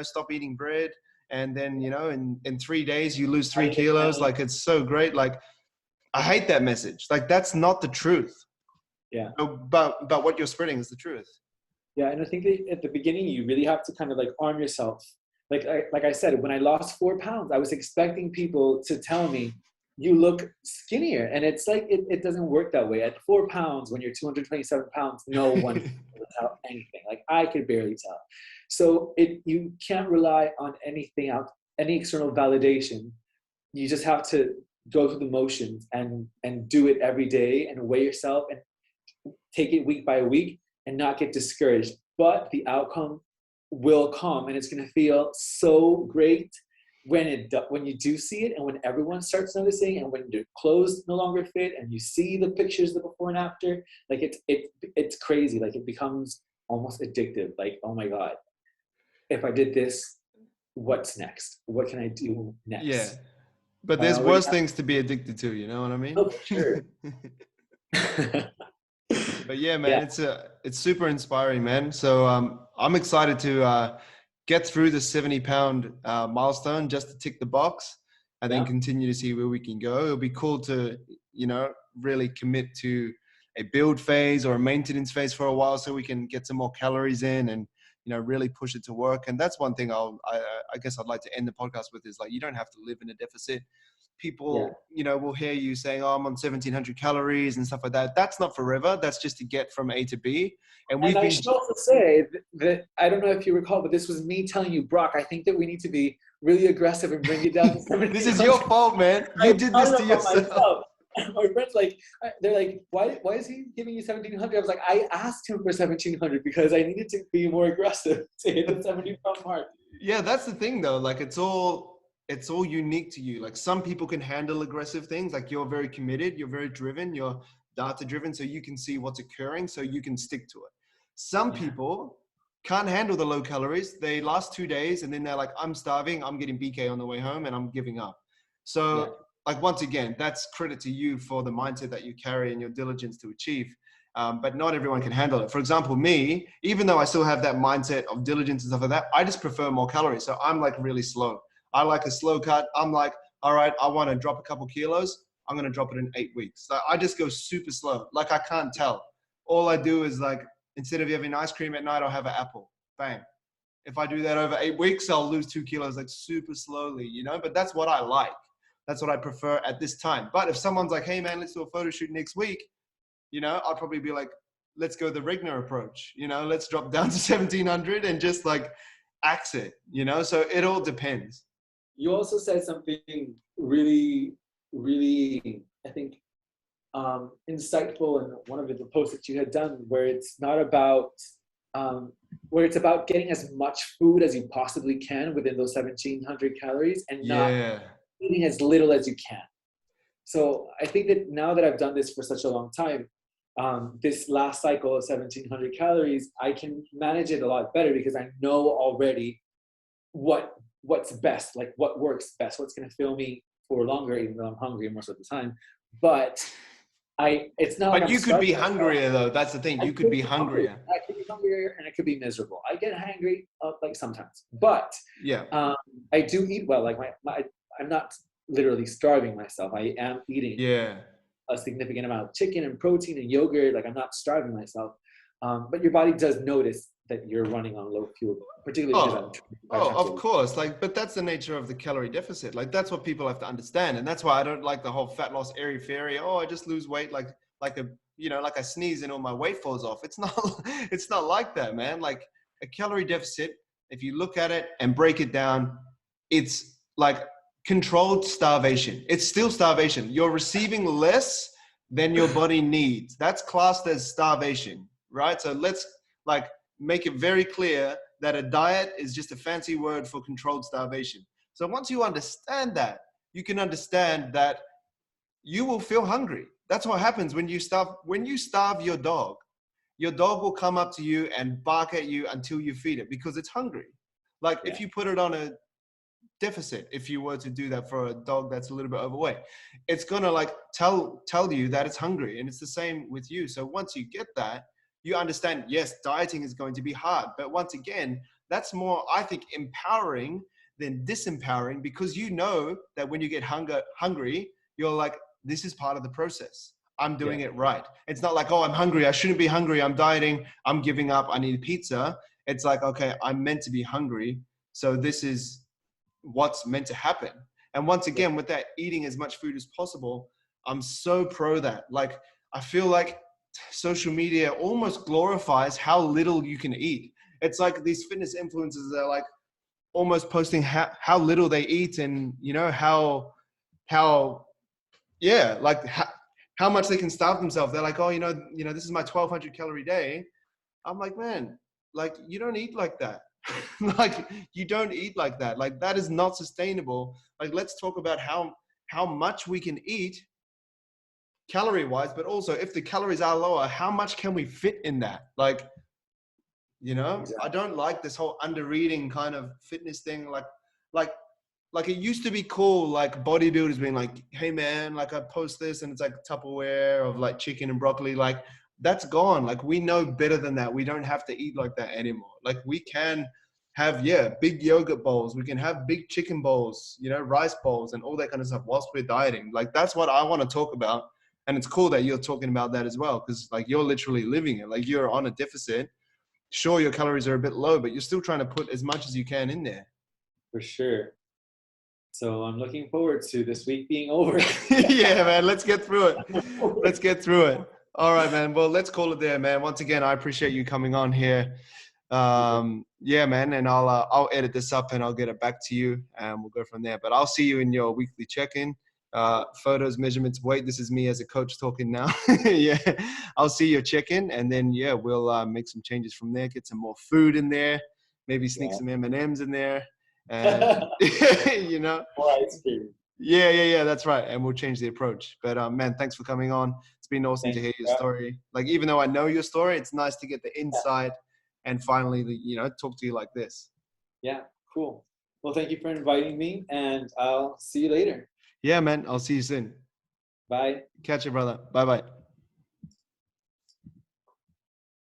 stop eating bread. And then, in 3 days, you lose 3 kilos. Like, it's so great. Like, I hate that message. Like, that's not the truth. Yeah. But what you're spreading is the truth. Yeah, and I think that at the beginning you really have to kind of like arm yourself. Like I said, when I lost 4 pounds, I was expecting people to tell me you look skinnier, and it's like it doesn't work that way. At 4 pounds, when you're 227 pounds, no one can tell anything. Like I could barely tell. So you can't rely on anything out, any external validation. You just have to go through the motions and do it every day and weigh yourself and take it week by week and not get discouraged. But the outcome will come, and it's going to feel so great when you do see it, and when everyone starts noticing, and when your clothes no longer fit, and you see the pictures, the before and after. Like it's crazy. Like it becomes almost addictive. Like, oh my god, if I did this, what's next? What can I do Yeah. next? But I there's already worse things to be addicted to, you know what I mean? know for sure. But yeah, man, Yeah, it's super inspiring, man. So I'm excited to get through the 70-pound milestone just to tick the box, and then yeah, continue to see where we can go. It'll be cool to, really commit to a build phase or a maintenance phase for a while, so we can get some more calories in and, really push it to work. And that's one thing I guess I'd like to end the podcast with, is like, you don't have to live in a deficit. yeah. People, will hear you saying, oh, I'm on 1700 calories and stuff like that. That's not forever. That's just to get from A to B. And And we've I been, should also say that I don't know if you recall, but this was me telling you, Brock, I think that we need to be really aggressive and bring it down to this is your 1700. fault, man. You I did brought this it to up on yourself. myself. And my friends they're like, why is he giving you 1700? I was like, I asked him for 1700 because I needed to be more aggressive to hit the 70-pound mark. Yeah, that's the thing though. Like it's all unique to you. Like some people can handle aggressive things. Like you're very committed, you're very driven, you're data driven, so you can see what's occurring, so you can stick to it. Some Yeah, people can't handle the low calories. They last 2 days and then they're like, I'm starving, I'm getting BK on the way home and I'm giving up. yeah, So like once again, that's credit to you for the mindset that you carry and your diligence to achieve. But not everyone can handle it. For example, me, even though I still have that mindset of diligence and stuff like that, I just prefer more calories. So I'm like really slow. I like a slow cut. I'm like, all right, I want to drop a couple kilos. I'm going to drop it in 8 weeks. So I just go super slow. Like I can't tell. All I do is like, instead of having ice cream at night, I'll have an apple. Bang. If I do that over 8 weeks, I'll lose 2 kilos like super slowly, but that's what I like. That's what I prefer at this time. But if someone's like, hey man, let's do a photo shoot next week, I'll probably be like, let's go the Regner approach, let's drop down to 1700 and just like axe it, so it all depends. you also said something really, really, I think, insightful in one of the posts that you had done, where it's not about, where it's about getting as much food as you possibly can within those 1700 calories and not Yeah. eating as little as you can. So I think that now that I've done this for such a long time, this last cycle of 1700 calories, I can manage it a lot better because I know already what's best, like what works best, what's going to fill me for longer, even though I'm hungry most of the time. But it's not like But I'm you could be starving myself. hungrier though. That's the thing. I You could could be be hungry. hungrier. I could be hungrier and I could be miserable. I get hangry like sometimes, but Yeah. I do eat well. Like I'm not literally starving myself. I am eating Yeah. a significant amount of chicken and protein and yogurt. Like I'm not starving myself. But your body does notice that you're running on low fuel, particularly because Oh, I'm trying of to. course. Like, but that's the nature of the calorie deficit. Like, that's what people have to understand, and that's why I don't like the whole fat loss airy fairy. Oh, I just lose weight like I sneeze and all my weight falls off. It's not. It's not like that, man. Like a calorie deficit, if you look at it and break it down, it's like controlled starvation. It's still starvation. You're receiving less than your body needs. That's classed as starvation, right? So let's like make it very clear that a diet is just a fancy word for controlled starvation. So once you understand that, you can understand that you will feel hungry. That's what happens when you starve. When you starve your dog will come up to you and bark at you until you feed it because it's hungry. Like Yeah. if you put it on a deficit, if you were to do that for a dog that's a little bit overweight, it's gonna like tell you that it's hungry. And it's the same with you. So once you get that, you understand, yes, dieting is going to be hard, but once again, that's more, I think, empowering than disempowering, because you know that when you get hungry, you're like, this is part of the process. I'm doing Yeah. it right. It's not like, oh, I'm hungry, I shouldn't be hungry, I'm dieting, I'm giving up, I need pizza. It's like, okay, I'm meant to be hungry, so this is what's meant to happen. And once Yeah. again, with that, eating as much food as possible, I'm so pro that. Like, I feel like social media almost glorifies how little you can eat. It's like these fitness influencers that are like almost posting how little they eat, and you know how yeah, like how much they can starve themselves. They're like, oh, this is my 1,200 calorie day. I'm like, man, like you don't eat like that. Like you don't eat like that. Like that is not sustainable. Like let's talk about how much we can eat calorie wise, but also if the calories are lower, how much can we fit in that? Like, I Exactly. don't like this whole under eating kind of fitness thing. Like like it used to be cool, like bodybuilders being like, hey man, like I post this and it's like Tupperware of like chicken and broccoli. Like that's gone. Like we know better than that. We don't have to eat like that anymore. Like we can have, big yogurt bowls. We can have big chicken bowls, rice bowls and all that kind of stuff whilst we're dieting. Like that's what I want to talk about. And it's cool that you're talking about that as well, because like you're literally living it. Like you're on a deficit. Sure, your calories are a bit low, but you're still trying to put as much as you can in there. For sure. So I'm looking forward to this week being over. Yeah, man, let's get through it. Let's get through it. All right, man. Well, let's call it there, man. Once again, I appreciate you coming on here. Yeah, man, and I'll edit this up and I'll get it back to you, and we'll go from there. But I'll see you in your weekly check-in. Photos, measurements, weight. This is me as a coach talking now. Yeah, I'll see your check-in, and then we'll make some changes from there. Get some more food in there. Maybe sneak Yeah. some M&Ms in there, and More ice cream. Yeah, that's right. And we'll change the approach. But man, thanks for coming on. It's been awesome to Thank hear your you. story. Like, even though I know your story, it's nice to get the Yeah. insight and finally, talk to you like this. Yeah, cool. Well, thank you for inviting me, and I'll see you later. Yeah, man. I'll see you soon. Bye. Catch you, brother. Bye-bye.